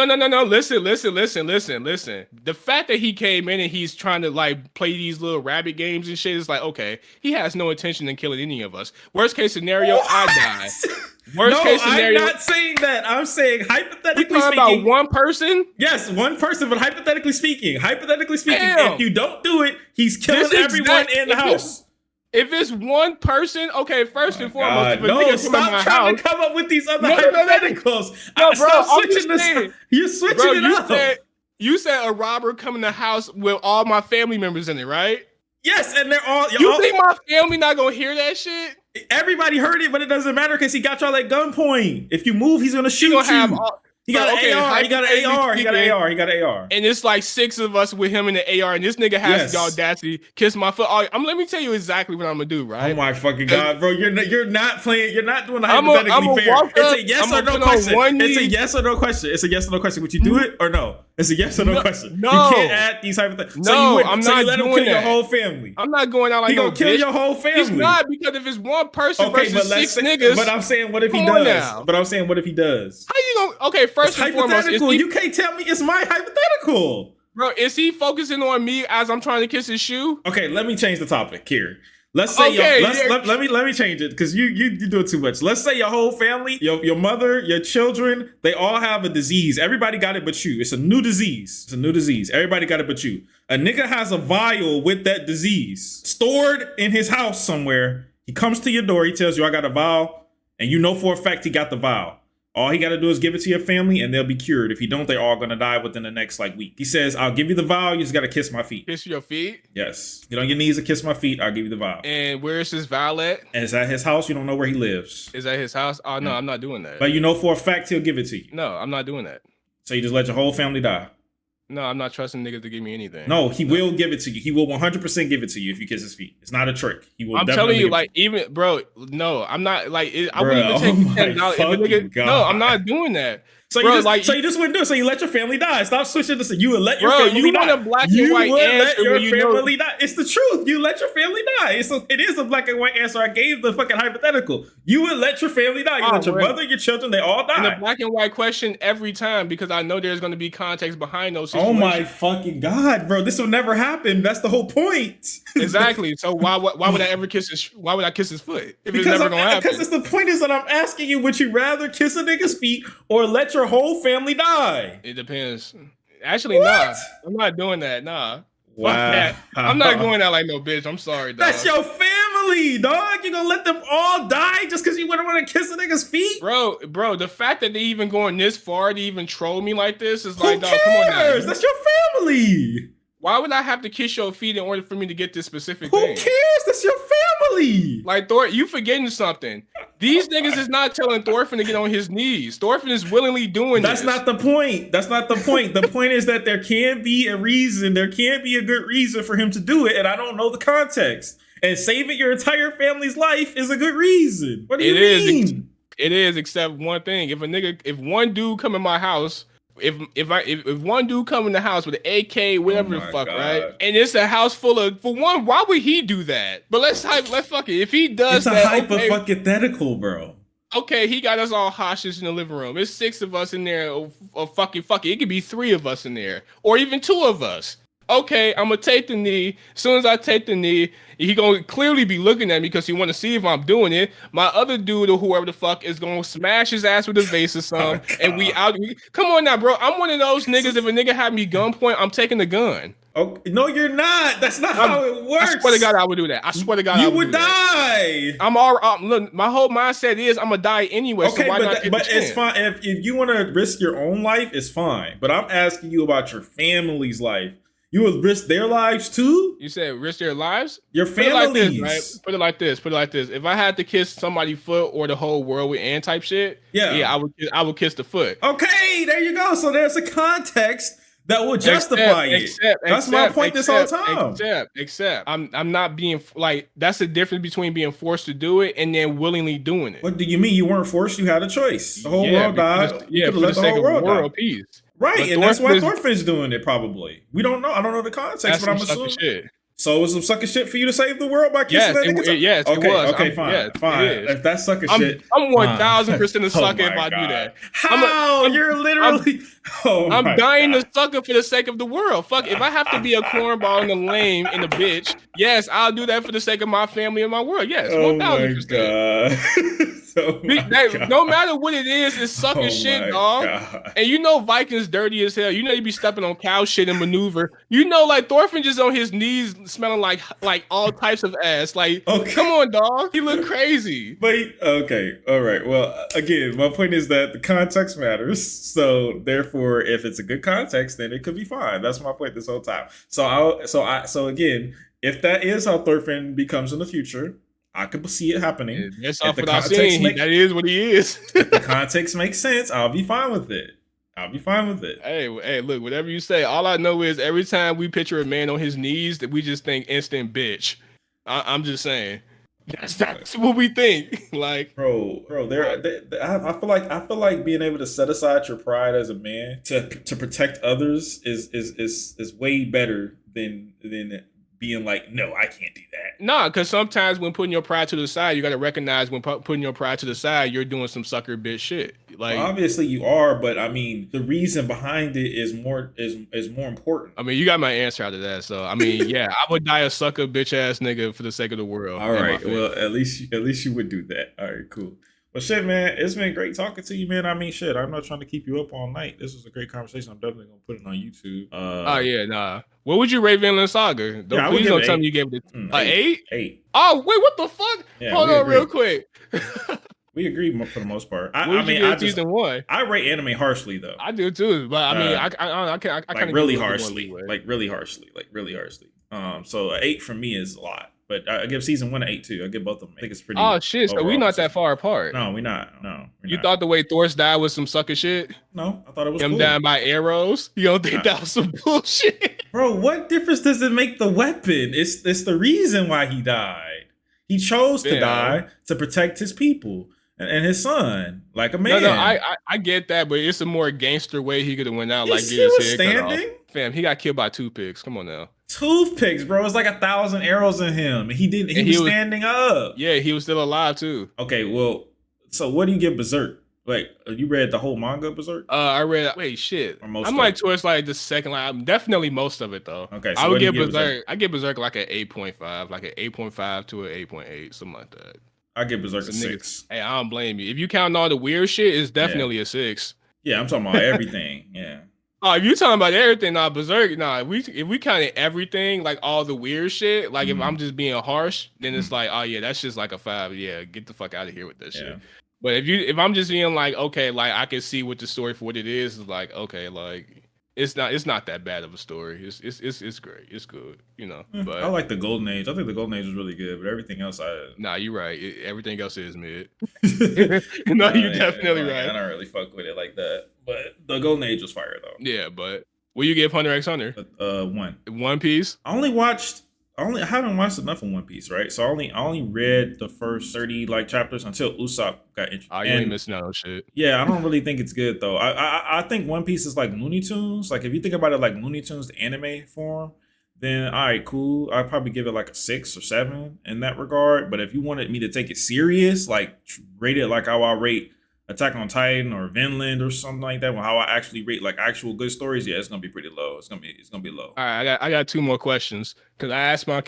S2: Listen. The fact that he came in and he's trying to like play these little rabbit games and shit is like, okay, he has no intention in killing any of us. Worst case scenario, I die. Case scenario,
S1: I'm not saying that. I'm saying hypothetically speaking.
S2: About one person?
S1: Yes, one person, but hypothetically speaking, if you don't do it, he's killing everyone in the house.
S2: If it's one person, okay, first and foremost, if a
S1: nigga stop trying to come up with these other hypotheticals.
S2: No, bro,
S1: stop switching this. You're switching it up.
S2: You said a robber come in the house with all my family members in it, right?
S1: Yes, and they're all.
S2: You think my family not gonna hear that shit?
S1: Everybody heard it, but it doesn't matter because he got y'all at gunpoint. If you move, he's gonna shoot you. He got an AR. He got an AR.
S2: And it's like 6 of us with him in the AR, and this nigga has the audacity kiss my foot. Let me tell you exactly what I'm gonna do, right?
S1: Oh my fucking God, bro! You're not playing. You're not doing the hypothetically fair. It's a yes or no question. It's a yes or no question. It's a yes or no question. Would you do it or no? It's a yes or no question.
S2: No,
S1: you can't add these hypotheticals.
S2: No, I'm not. So you
S1: let him kill your whole family.
S2: I'm not going out like
S1: he gonna kill your whole family.
S2: It's not, because if it's one person versus 6 niggas.
S1: But I'm saying, what if he does?
S2: How you gonna? Okay, first and foremost,
S1: you can't tell me it's my hypothetical.
S2: Bro, is he focusing on me as I'm trying to kiss his shoe?
S1: Okay, let me change the topic here. Let's say let me change it because you do it too much. Let's say your whole family, your mother, your children, they all have a disease. Everybody got it but you. It's a new disease. Everybody got it but you. A nigga has a vial with that disease stored in his house somewhere. He comes to your door. He tells you, I got a vial. And you know for a fact he got the vial. All he got to do is give it to your family and they'll be cured. If you don't, they're all going to die within the next week. He says, I'll give you the vial. You just got to kiss my feet.
S2: Kiss your feet?
S1: Yes. Get on your knees and kiss my feet. I'll give you the vial.
S2: And where is this vial at?
S1: And it's at his house. You don't know where he lives.
S2: Is that his house? Oh, no, I'm not doing that.
S1: But you know for a fact he'll give it to you.
S2: No, I'm not doing that.
S1: So you just let your whole family die?
S2: No, I'm not trusting niggas to give me anything.
S1: No, he will give it to you. He will 100% give it to you if you kiss his feet. It's not a trick. He will.
S2: I'm telling you, like, even bro. No, I'm not like. I wouldn't even take $10. No, I'm not doing that.
S1: So you just wouldn't do it. So you let your family die. Stop switching this. You would let your family die.
S2: You want a black and white answer?
S1: You would let your family die. It's the truth. You let your family die. It is a black and white answer. I gave the fucking hypothetical. You would let your family die. You let your mother, your children, they all die.
S2: And a black and white question every time because I know there's going to be context behind those situations.
S1: Oh my fucking God, bro! This will never happen. That's the whole point.
S2: Exactly. So why would I ever kiss his? Why would I kiss his foot if it's never going to happen?
S1: Because the point is that I'm asking you: would you rather kiss a nigga's feet or let your whole family die?
S2: It depends. Actually, nah.
S1: What?
S2: I'm not doing that. Nah. Fuck
S1: Wow.
S2: that. I'm not going out like no bitch. I'm sorry, dog.
S1: That's your family, dog. You gonna let them all die just because you wouldn't want to kiss a nigga's feet?
S2: Bro, the fact that they even going this far to even troll me like this is
S1: Who
S2: like, dog,
S1: cares?
S2: come on now.
S1: That's your family.
S2: Why would I have to kiss your feet in order for me to get this specific
S1: Who
S2: thing?
S1: cares? That's your family.
S2: Like, Thor, you forgetting something. These niggas is not telling Thorfinn to get on his knees. Thorfinn is willingly doing
S1: That's
S2: this.
S1: not the point. That's not the point. The point is that there can be a reason. There can't be a good reason for him to do it, and I don't know the context. And saving your entire family's life is a good reason. What do you mean?
S2: It is, except one thing. If one dude come in my house, if one dude come in the house with an AK, whatever the fuck,
S1: God.
S2: right? And it's a house full of, for one, why would he do that? But let's fuck it. If he does
S1: It's
S2: that,
S1: a hypothetical, bro.
S2: Okay, he got us all hostage in the living room. It's 6 of us in there. Or fuck it. It could be 3 of us in there, or even 2 of us. Okay, I'm gonna take the knee. As soon as I take the knee, he gonna clearly be looking at me because he want to see if I'm doing it. My other dude or whoever the fuck is gonna smash his ass with a vase or something, and we out. Come on now, bro. I'm one of those niggas. If a nigga had me gunpoint, I'm taking the gun.
S1: Oh no, you're not. That's not how it works.
S2: I swear to God, I would do that. I swear to God,
S1: you
S2: I would
S1: would
S2: do that.
S1: die.
S2: I'm all look. My whole mindset is I'm gonna die anyway.
S1: Okay,
S2: so why not
S1: but it's fine if you want to risk your own life. It's fine. But I'm asking you about your family's life. You would risk their lives too?
S2: You said risk their lives?
S1: Your families.
S2: Put it like this. If I had to kiss somebody's foot or the whole world with and type shit, yeah, I would kiss the foot.
S1: Okay, there you go. So there's a context that will justify it. That's my point this whole time.
S2: Except I'm not being like, that's the difference between being forced to do it and then willingly doing it.
S1: What do you mean you weren't forced? You had a choice. The whole world died.
S2: Yeah, for the sake of world peace.
S1: Right, and that's why Thorfinn's doing it. Probably, we don't know. I don't know the context, but I'm assuming. Shit. So it was some sucker shit for you to save the world by kissing that nigga?
S2: Yes,
S1: okay,
S2: it was.
S1: Okay, fine. If that's sucker shit,
S2: I'm 1000% a sucker if I do that.
S1: How? You're literally.
S2: I'm dying to sucker for the sake of the world. Fuck, if I have to be a cornball and a lame and a bitch, yes, I'll do that for the sake of my family and my world. Yes, 1000%. No matter what it is, it's sucker shit, dog. God. And you know Vikings dirty as hell. You know you be stepping on cow shit and maneuver. You know, like Thorfinn just on his knees smelling like all types of ass. Like, come on, dog. He look crazy.
S1: Okay, all right. Well, again, my point is that the context matters. So therefore, if it's a good context, then it could be fine. That's my point this whole time. So again, if that is how Thorfinn becomes in the future, I could see it happening.
S2: That's off what I've seen. That is what he is.
S1: If the context makes sense, I'll be fine with it.
S2: Hey, look, whatever you say. All I know is every time we picture a man on his knees, that we just think instant bitch. I'm just saying. That's what we think. Like,
S1: bro, I feel like being able to set aside your pride as a man to protect others is way better than being like, no, I can't do that.
S2: Nah, because sometimes when putting your pride to the side, you got to recognize when putting your pride to the side, you're doing some sucker bitch shit. Like,
S1: well, obviously you are, but I mean, the reason behind it is more important.
S2: I mean, you got my answer out of that. So I mean, yeah, I would die a sucker bitch ass nigga for the sake of the world.
S1: All right, well, at least you would do that. All right, cool. Well, shit, man, it's been great talking to you, man. I mean, shit, I'm not trying to keep you up all night. This was a great conversation. I'm definitely gonna put it on YouTube.
S2: Oh yeah, nah. What would you rate Vinland Saga? Please don't tell me you gave it an 8.
S1: 8.
S2: Oh wait, what the fuck?
S1: Yeah,
S2: hold on, real quick.
S1: We agree for the most part.
S2: I mean, season 1.
S1: I rate anime harshly though.
S2: I do too, but I mean, I kind of
S1: really harshly. So an 8 for me is a lot. But I give season 1 an 8 too. I give both of them. I think it's pretty.
S2: Oh shit! So we're not that far apart.
S1: No, we're not. No,
S2: you thought the way Thor's died was some sucker shit?
S1: No, I thought it was
S2: him
S1: cool.
S2: dying by arrows. You don't think that was some bullshit?
S1: Bro, what difference does it make the weapon? It's the reason why he died. He chose to die to protect his people and his son, like a man.
S2: No, I get that, but it's a more gangster way he could have went out. Like
S1: he was standing.
S2: Fam, he got killed by toothpicks. Come on now.
S1: Toothpicks, bro. It's like 1,000 arrows in him. He was standing up.
S2: Yeah, he was still alive too.
S1: Okay, well, so what do you give Berserk? Like, you read the whole manga Berserk?
S2: I read. Wait, shit. I'm like towards like the second line. Definitely most of it though.
S1: Okay, so
S2: I would give Berserk. I give Berserk like an 8.5, like an 8.5 to an 8.8, something like that.
S1: I give Berserk a 6.
S2: Hey, I don't blame you. If you count all the weird shit, it's definitely a 6.
S1: Yeah, I'm talking about everything. Yeah.
S2: Oh, if you talking about everything, nah, Berserk, nah. If we counted everything, like all the weird shit, like if I'm just being harsh, then it's like, oh yeah, that's just like a 5. Yeah, get the fuck out of here with that shit. But if I'm just being like, okay, like I can see what the story for what it is like, okay, like it's not that bad of a story. It's great. It's good, you know. But
S1: I like the Golden Age. I think the Golden Age is really good, but everything else,
S2: nah, you're right. Everything else is mid. No,
S1: nah,
S2: you're
S1: yeah,
S2: definitely
S1: like,
S2: right.
S1: I don't really fuck with it like that. But the Golden Age was fire though.
S2: Yeah, but will you give Hunter x Hunter?
S1: One.
S2: One Piece?
S1: I haven't watched enough of One Piece, right? So I only read the first 30 like chapters until Usopp got introduced.
S2: Oh, you ain't missing out on shit.
S1: Yeah, I don't really think it's good though. I think One Piece is like Looney Tunes. Like if you think about it like Looney Tunes, the anime form, then all right, cool. I'd probably give it like a 6 or 7 in that regard. But if you wanted me to take it serious, like rate it like how I rate Attack on Titan or Vinland or something like that, how I actually rate like actual good stories, yeah, it's gonna be pretty low. It's gonna be low.
S2: All right, I got 2 more questions because I asked my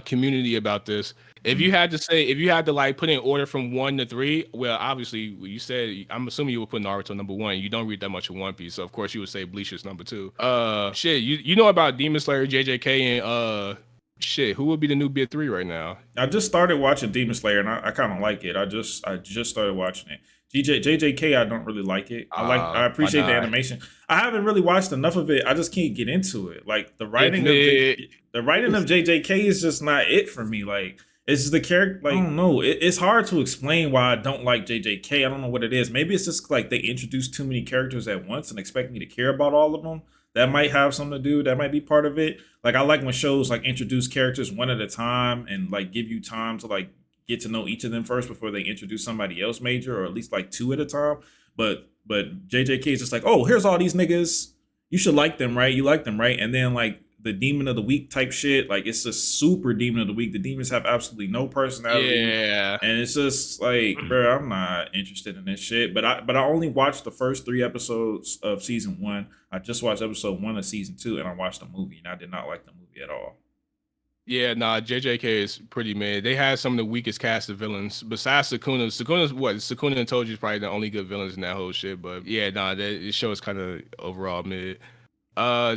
S2: community about this. If you had to like put in order from 1 to 3, well, obviously you said I'm assuming you would put Naruto number 1. You don't read that much of One Piece, so of course you would say Bleach is number 2. Shit, you know about Demon Slayer, JJK, and shit, who would be the new big 3 right now?
S1: I just started watching Demon Slayer and I kind of like it. I just started watching it. JJK, I don't really like it. I appreciate the animation. I haven't really watched enough of it. I just can't get into it. Like the writing of JJK is just not it for me. Like it's just the character. Like I don't know. It's hard to explain why I don't like JJK. I don't know what it is. Maybe it's just like they introduce too many characters at once and expect me to care about all of them. That might have something to do. That might be part of it. Like I like when shows like introduce characters one at a time and like give you time to like get to know each of them first before they introduce somebody else major, or at least like 2 at a time. But JJK is just like, oh, here's all these niggas. You should like them, right? You like them, right? And then like the Demon of the Week type shit, like it's just super Demon of the Week. The demons have absolutely no personality.
S2: Yeah.
S1: And it's just like, bro, I'm not interested in this shit. But I only watched the first 3 episodes of season 1. I just watched episode 1 of season 2, and I watched the movie, and I did not like the movie at all.
S2: Yeah, nah, JJK is pretty mid. They had some of the weakest cast of villains besides Sukuna. Sukuna and Toji is probably the only good villains in that whole shit. But yeah, nah, the show is kind of overall mid.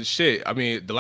S2: Shit. I mean, the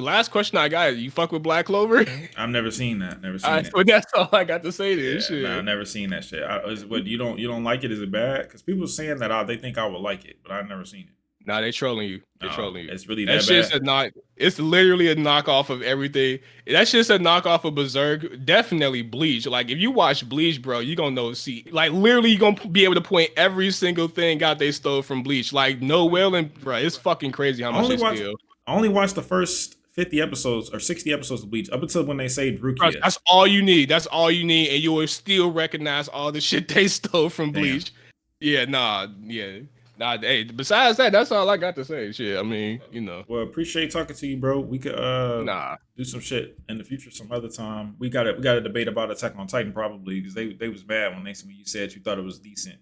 S2: last question I got, you fuck with Black Clover?
S1: I've never seen that. Never seen it.
S2: But that's all I got to say to this shit.
S1: Nah, I've never seen that shit. What you don't like it? Is it bad? Because people saying that they think I would like it, but I've never seen it.
S2: Nah, they trolling you. Trolling you.
S1: It's really that bad.
S2: It's literally a knockoff of everything. That's just a knockoff of Berserk. Definitely Bleach. Like if you watch Bleach, bro, you gonna know. See, like literally, you gonna be able to point every single thing out they stole from Bleach. Like no wailing, bro. It's fucking crazy how much they steal.
S1: I only watched the first 50 episodes or 60 episodes of Bleach up until when they saved Rukia.
S2: That's all you need. That's all you need, and you will still recognize all the shit they stole from Bleach. Yeah, nah, yeah. Nah, hey, besides that, that's all I got to say. Shit, I mean, you know.
S1: Well, appreciate talking to you, bro. We could do some shit in the future some other time. We got a debate about Attack on Titan probably because they was mad when you said you thought it was decent.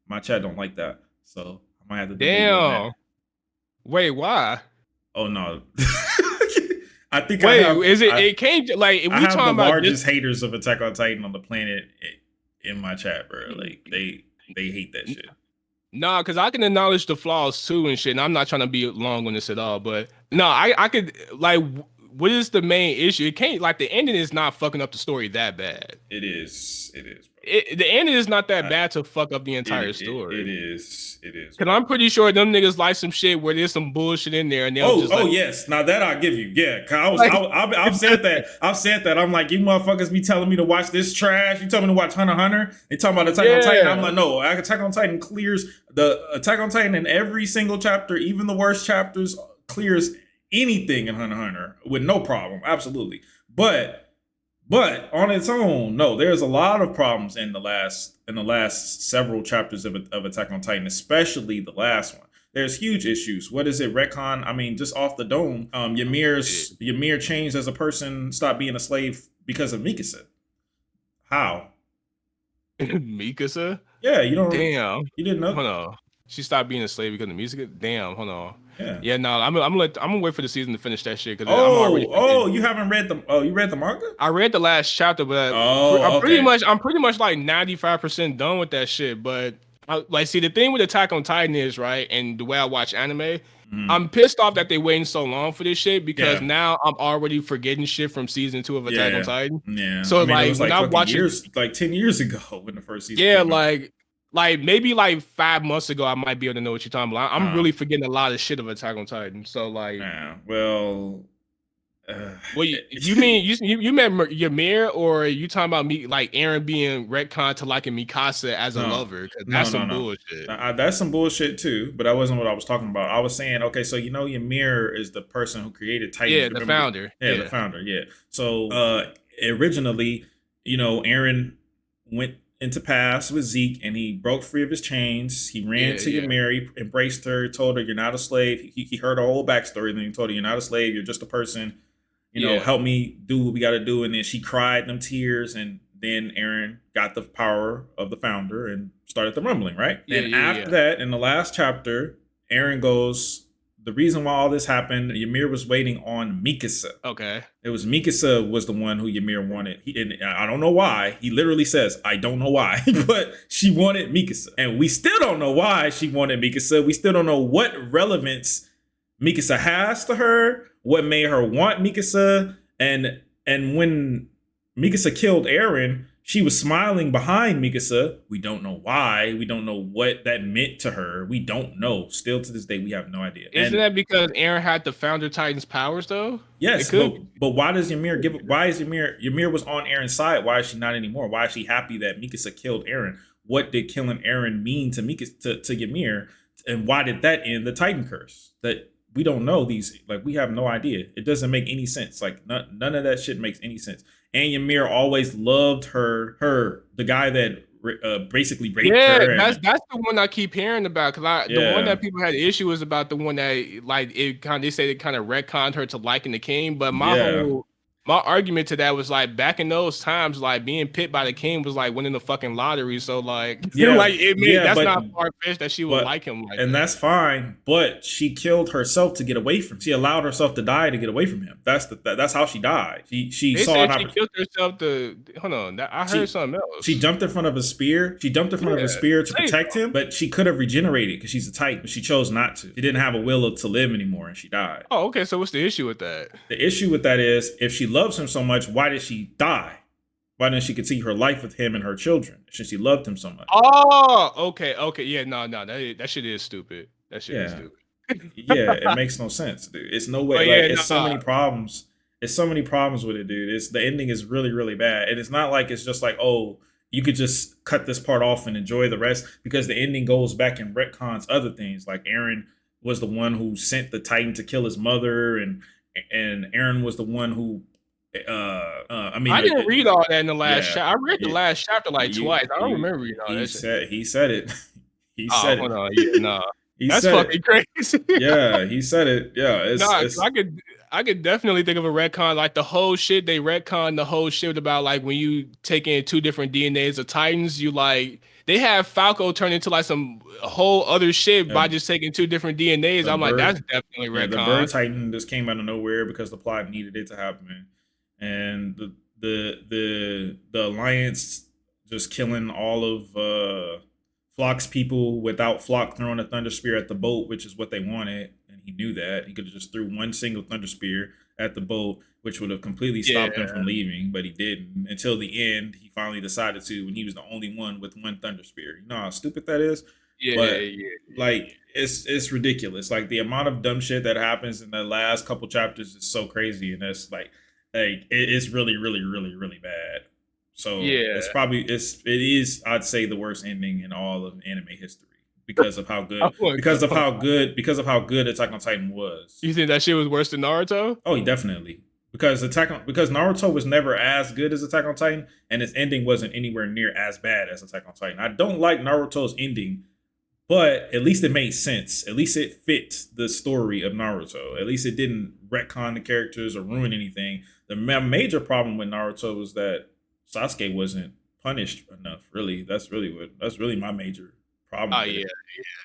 S1: My chat don't like that, so I might have to debate on that.
S2: Wait, why?
S1: Oh no. I think
S2: it came like if we talking about the
S1: largest haters of Attack on Titan on the planet in my chat, bro. Like they hate that shit.
S2: Nah, because I can acknowledge the flaws too and shit. And I'm not trying to be long on this at all, but no, I could like. What is the main issue? It can't like the ending is not fucking up the story that bad.
S1: It is.
S2: The ending is not that bad to fuck up the entire story.
S1: It is.
S2: Because I'm pretty sure them niggas like some shit where there's some bullshit in there, and they'll
S1: yes. Now that I'll give you. Yeah, I've said that. I've said that. I'm like, you motherfuckers be telling me to watch this trash. You tell me to watch Hunter x Hunter. They talking about Attack on Titan. I'm like, no. Attack on Titan clears the Attack on Titan in every single chapter, even the worst chapters, clears anything in Hunter x Hunter with no problem. Absolutely. But on its own, no, there's a lot of problems in the last several chapters of Attack on Titan, especially the last one. There's huge issues. What is it, retcon? I mean, just off the dome, Ymir changed as a person, stopped being a slave because of Mikasa. How?
S2: Mikasa?
S1: Yeah, you don't.
S2: Damn,
S1: you didn't know.
S2: Hold on. She stopped being a slave because of Mikasa. Damn, hold on.
S1: Yeah.
S2: No, I'm gonna wait for the season to finish that shit.
S1: You haven't read the. Oh, you read the manga?
S2: I read the last chapter, but I'm pretty much like 95% done with that shit. But Like, see, the thing with Attack on Titan is, right, and the way I watch anime,
S1: Mhm.
S2: I'm pissed off that they waiting so long for this shit because
S1: Yeah.
S2: now I'm already forgetting shit from season 2 of Attack on
S1: Yeah.
S2: Titan.
S1: Yeah.
S2: So
S1: I mean, it
S2: like
S1: was
S2: when
S1: like
S2: I
S1: fucking
S2: watch it,
S1: years, like 10 years ago when the first season
S2: yeah,
S1: came out.
S2: like maybe like 5 months ago, I might be able to know what you're talking about. I'm
S1: Uh,
S2: really forgetting a lot of shit of Attack on Titan. So like,
S1: yeah. Well,
S2: what you mean? You meant Ymir, or you talking about me like Aaron being retconned to liking Mikasa as a
S1: no,
S2: lover? Because
S1: no,
S2: that's
S1: no,
S2: some
S1: no.
S2: bullshit.
S1: That's some bullshit too, but that wasn't what I was talking about. I was saying, okay, so Ymir is the person who created Titans.
S2: Yeah, the
S1: Remember?
S2: founder.
S1: Yeah, the
S2: Yeah,
S1: founder. Yeah. So originally, Aaron went into paths with Zeke, and he broke free of his chains. He ran
S2: yeah,
S1: to
S2: yeah,
S1: Ymir, he embraced her, told her, "You're not a slave." He heard her whole backstory, then he told her, "You're not a slave. You're just a person.
S2: yeah,
S1: Help me do what we got to do." And then she cried them tears, and then Aaron got the power of the founder and started the rumbling, right?
S2: yeah,
S1: Then
S2: yeah,
S1: after that, in the last chapter, Aaron goes, the reason why all this happened, Ymir was waiting on Mikasa.
S2: yeah. Okay.
S1: It was Mikasa was the one who Ymir wanted. And I don't know why. He literally says, "I don't know why," but she wanted Mikasa, and we still don't know why she wanted Mikasa. We still don't know what relevance Mikasa has to her, what made her want Mikasa, and when Mikasa killed Eren, she was smiling behind Mikasa. We don't know why. We don't know what that meant to her. We don't know. Still to this day, we have no idea.
S2: Isn't that because Aaron had the founder Titan's powers though? It
S1: Yes,
S2: could.
S1: but why does Ymir give? Why is Ymir was on Aaron's side? Why is she not anymore? Why is she happy that Mikasa killed Eren? What did killing Eren mean to Mikasa to Ymir? And why did that end the Titan curse? That we don't know these. Like we have no idea. It doesn't make any sense. Like none of that shit makes any sense. And Ymir always loved the guy that basically raped
S2: Yeah,
S1: her. And
S2: that's the one I keep hearing about. Cause the one
S1: yeah,
S2: that people had issue is about the one that like they say it kind of retconned her to liking the king. But
S1: yeah.
S2: my argument to that was like back in those times, like being picked by the king was like winning the fucking lottery. So like
S1: Yeah,
S2: like it made
S1: yeah,
S2: that's not far fetched that she would
S1: but
S2: like him like
S1: and
S2: that.
S1: that's fine. But she killed herself to get away from. She allowed herself to die to get away from him. That's how she died. She
S2: They
S1: saw an
S2: said she
S1: opportunity.
S2: killed herself to hold on. I heard
S1: She
S2: something
S1: she
S2: else.
S1: jumped in front of a spear. She jumped in front of a
S2: Yeah.
S1: spear to
S2: Say
S1: protect him, but she could have regenerated because she's a Titan. But she chose not to. She didn't have a will to live anymore, and she died.
S2: Oh, okay. So what's the issue with that?
S1: The issue with that is, if she loves him so much, why did she die? Why didn't she continue her life with him and her children since she loved him so much?
S2: Oh, okay. Yeah, no, that shit is stupid. That shit is
S1: Yeah.
S2: stupid.
S1: Yeah, it makes no sense, dude. It's no way.
S2: But
S1: Like
S2: yeah,
S1: it's so
S2: nah.
S1: many problems. It's so many problems with it, dude. It's the ending is really, really bad. And it's not like it's just like, oh, you could just cut this part off and enjoy the rest, because the ending goes back and retcons other things. Like Aaron was the one who sent the Titan to kill his mother, and Aaron was the one who I mean
S2: I didn't read all that in the last
S1: yeah.
S2: chapter. I read the last chapter like twice. I don't remember reading all that shit.
S1: He said it. He
S2: Oh,
S1: said it.
S2: hold on. Yeah, nah.
S1: He
S2: That's
S1: said it.
S2: fucking crazy.
S1: Yeah, he said it. Yeah,
S2: Nah, 'cause
S1: it's
S2: I could definitely think of a retcon like the whole shit they retcon the whole shit about like when you take in two different DNAs of Titans, you like they have Falco turn into like some whole other shit
S1: yeah,
S2: by just taking two different DNAs.
S1: the
S2: I'm like, that's
S1: bird.
S2: definitely
S1: Yeah, the
S2: retcon.
S1: bird titan just came out of nowhere because the plot needed it to happen, and the alliance just killing all of Flock's people without Flock throwing a thunder spear at the boat, which is what they wanted, and he knew that. He could have just threw one single thunder spear at the boat, which would have completely stopped him
S2: Yeah.
S1: from leaving, but he didn't until the end. He finally decided to, when he was the only one with one thunder spear. You know how stupid that is. But
S2: Yeah.
S1: like it's ridiculous. Like the amount of dumb shit that happens in the last couple chapters is so crazy, and that's it's really, really, really, really bad. So
S2: Yeah.
S1: it is, I'd say, the worst ending in all of anime history because of how good
S2: Oh my God.
S1: because of how good Attack on Titan was.
S2: You think that shit was worse than Naruto?
S1: Oh, definitely. Because because Naruto was never as good as Attack on Titan, and its ending wasn't anywhere near as bad as Attack on Titan. I don't like Naruto's ending, but at least it made sense. At least it fit the story of Naruto. At least it didn't retcon the characters or ruin anything. The major problem with Naruto was that Sasuke wasn't punished enough. Really, that's really my major problem.
S2: Oh
S1: with
S2: yeah,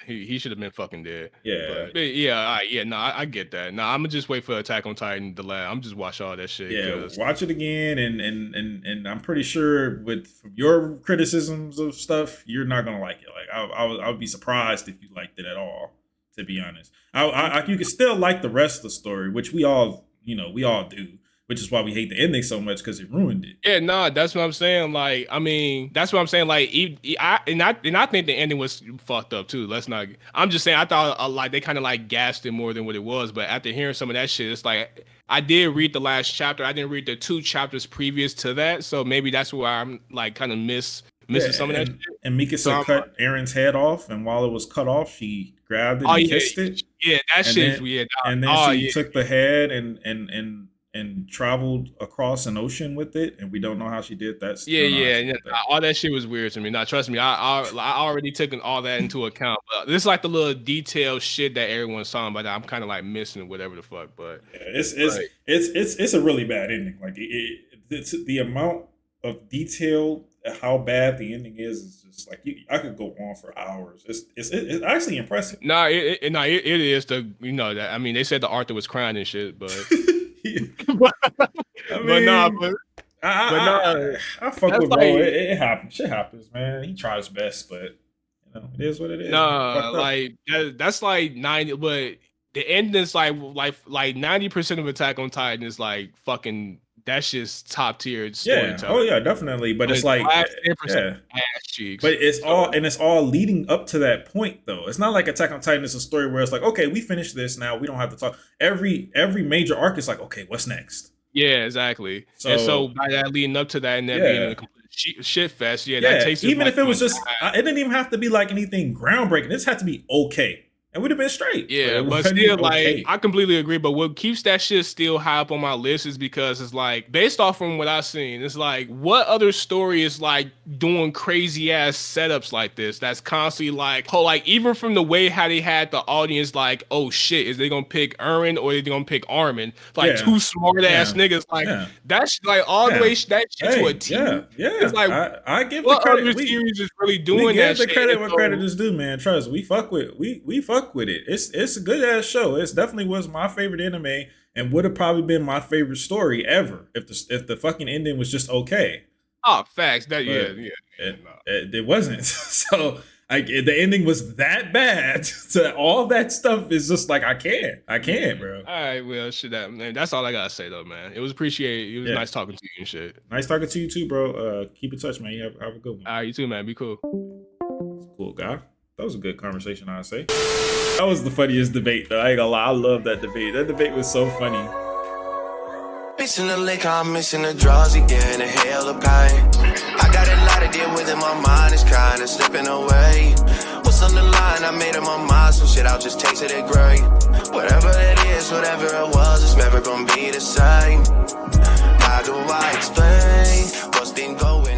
S1: it.
S2: he should have been fucking dead.
S1: Yeah,
S2: But yeah, all right, yeah, no, I get that. No, I'm gonna just wait for Attack on Titan to land. I'm just watch all that shit.
S1: yeah.
S2: Cause
S1: Watch it again, and I'm pretty sure with your criticisms of stuff, you're not gonna like it. Like I would be surprised if you liked it at all. To be honest, you can still like the rest of the story, which we all do. Which is why we hate the ending so much because it ruined it.
S2: yeah, nah, that's what I'm saying. Like, I mean, that's what I'm saying. Like, I think the ending was fucked up too. Let's not. I'm just saying, I thought like they kind of like gassed it more than what it was. But after hearing some of that shit, it's like I did read the last chapter. I didn't read the 2 chapters previous to that, so maybe that's where I'm like kind of missing some of that shit.
S1: And Mikasa cut Aaron's head off, and while it was cut off, she grabbed it and kissed it.
S2: Yeah, that shit.
S1: And then she took the head and traveled across an ocean with it, and we don't know how she did that.
S2: Yeah. All that shit was weird to me. Now, trust me, I already taken all that into account. But this is like the little detailed shit that everyone's talking about that I'm kind of like missing, whatever the fuck. But
S1: yeah, it's a really bad ending. Like it's the amount of detail, how bad the ending is just like I could go on for hours. It's actually impressive.
S2: It is that. I mean, they said the Arthur was crying and shit, but.
S1: I fuck with bro. It happens. Shit happens, man. He tries best, but it is what it is.
S2: Nah, like that's like 90, but the ending is like 90% of Attack on Titan is like fucking. That's just top tier storytelling.
S1: Yeah. Oh yeah, definitely. But it's like
S2: ass cheeks.
S1: But it's all leading up to that point though. It's not like Attack on Titan is a story where it's like, okay, we finished this now. We don't have to talk. Every major arc is like, okay, what's next?
S2: Yeah, exactly. So by that leading up to that and that being a complete shit fest, that takes
S1: even if it was just it didn't even have to be like anything groundbreaking. This had to be okay. And we'd have been straight.
S2: Yeah, but still, like, I completely agree. But what keeps that shit still high up on my list is because it's like, based off from what I've seen, it's like, what other story is like doing crazy ass setups like this? That's constantly like, even from the way how they had the audience like, oh shit, is they gonna pick Eren or are they gonna pick Armin? Like 2 smart ass niggas. Like that's like all the way that shit to a T.
S1: Yeah.
S2: It's like
S1: I give
S2: what
S1: the credit.
S2: Other series is really doing
S1: that.
S2: The
S1: credit where credit is due, man. Trust we fuck with with it. It's a good ass show. It's definitely was my favorite anime and would have probably been my favorite story ever if the fucking ending was just okay.
S2: Oh, facts. That
S1: it wasn't. So the ending was that bad. So all that stuff is just like I can't, bro.
S2: All right, well, shit, man. That's all I gotta say though, man. It was appreciated. It was nice talking to you and shit.
S1: Nice talking to you too, bro. Keep in touch, man. You have a good one.
S2: All right, you too, man. Be cool.
S1: Cool guy. That was a good conversation, I'd say. That was the funniest debate, though. I ain't gonna lie. I love that debate. That debate was so funny.
S3: Missing the liquor, I'm missing the drugs, again, a hell of pain. I got a lot to deal with and my mind is kinda slipping away. What's on the line? I made up my mind, some shit, I'll just taste it great. Whatever it is, whatever it was, it's never gonna be the same. How do I explain what's been going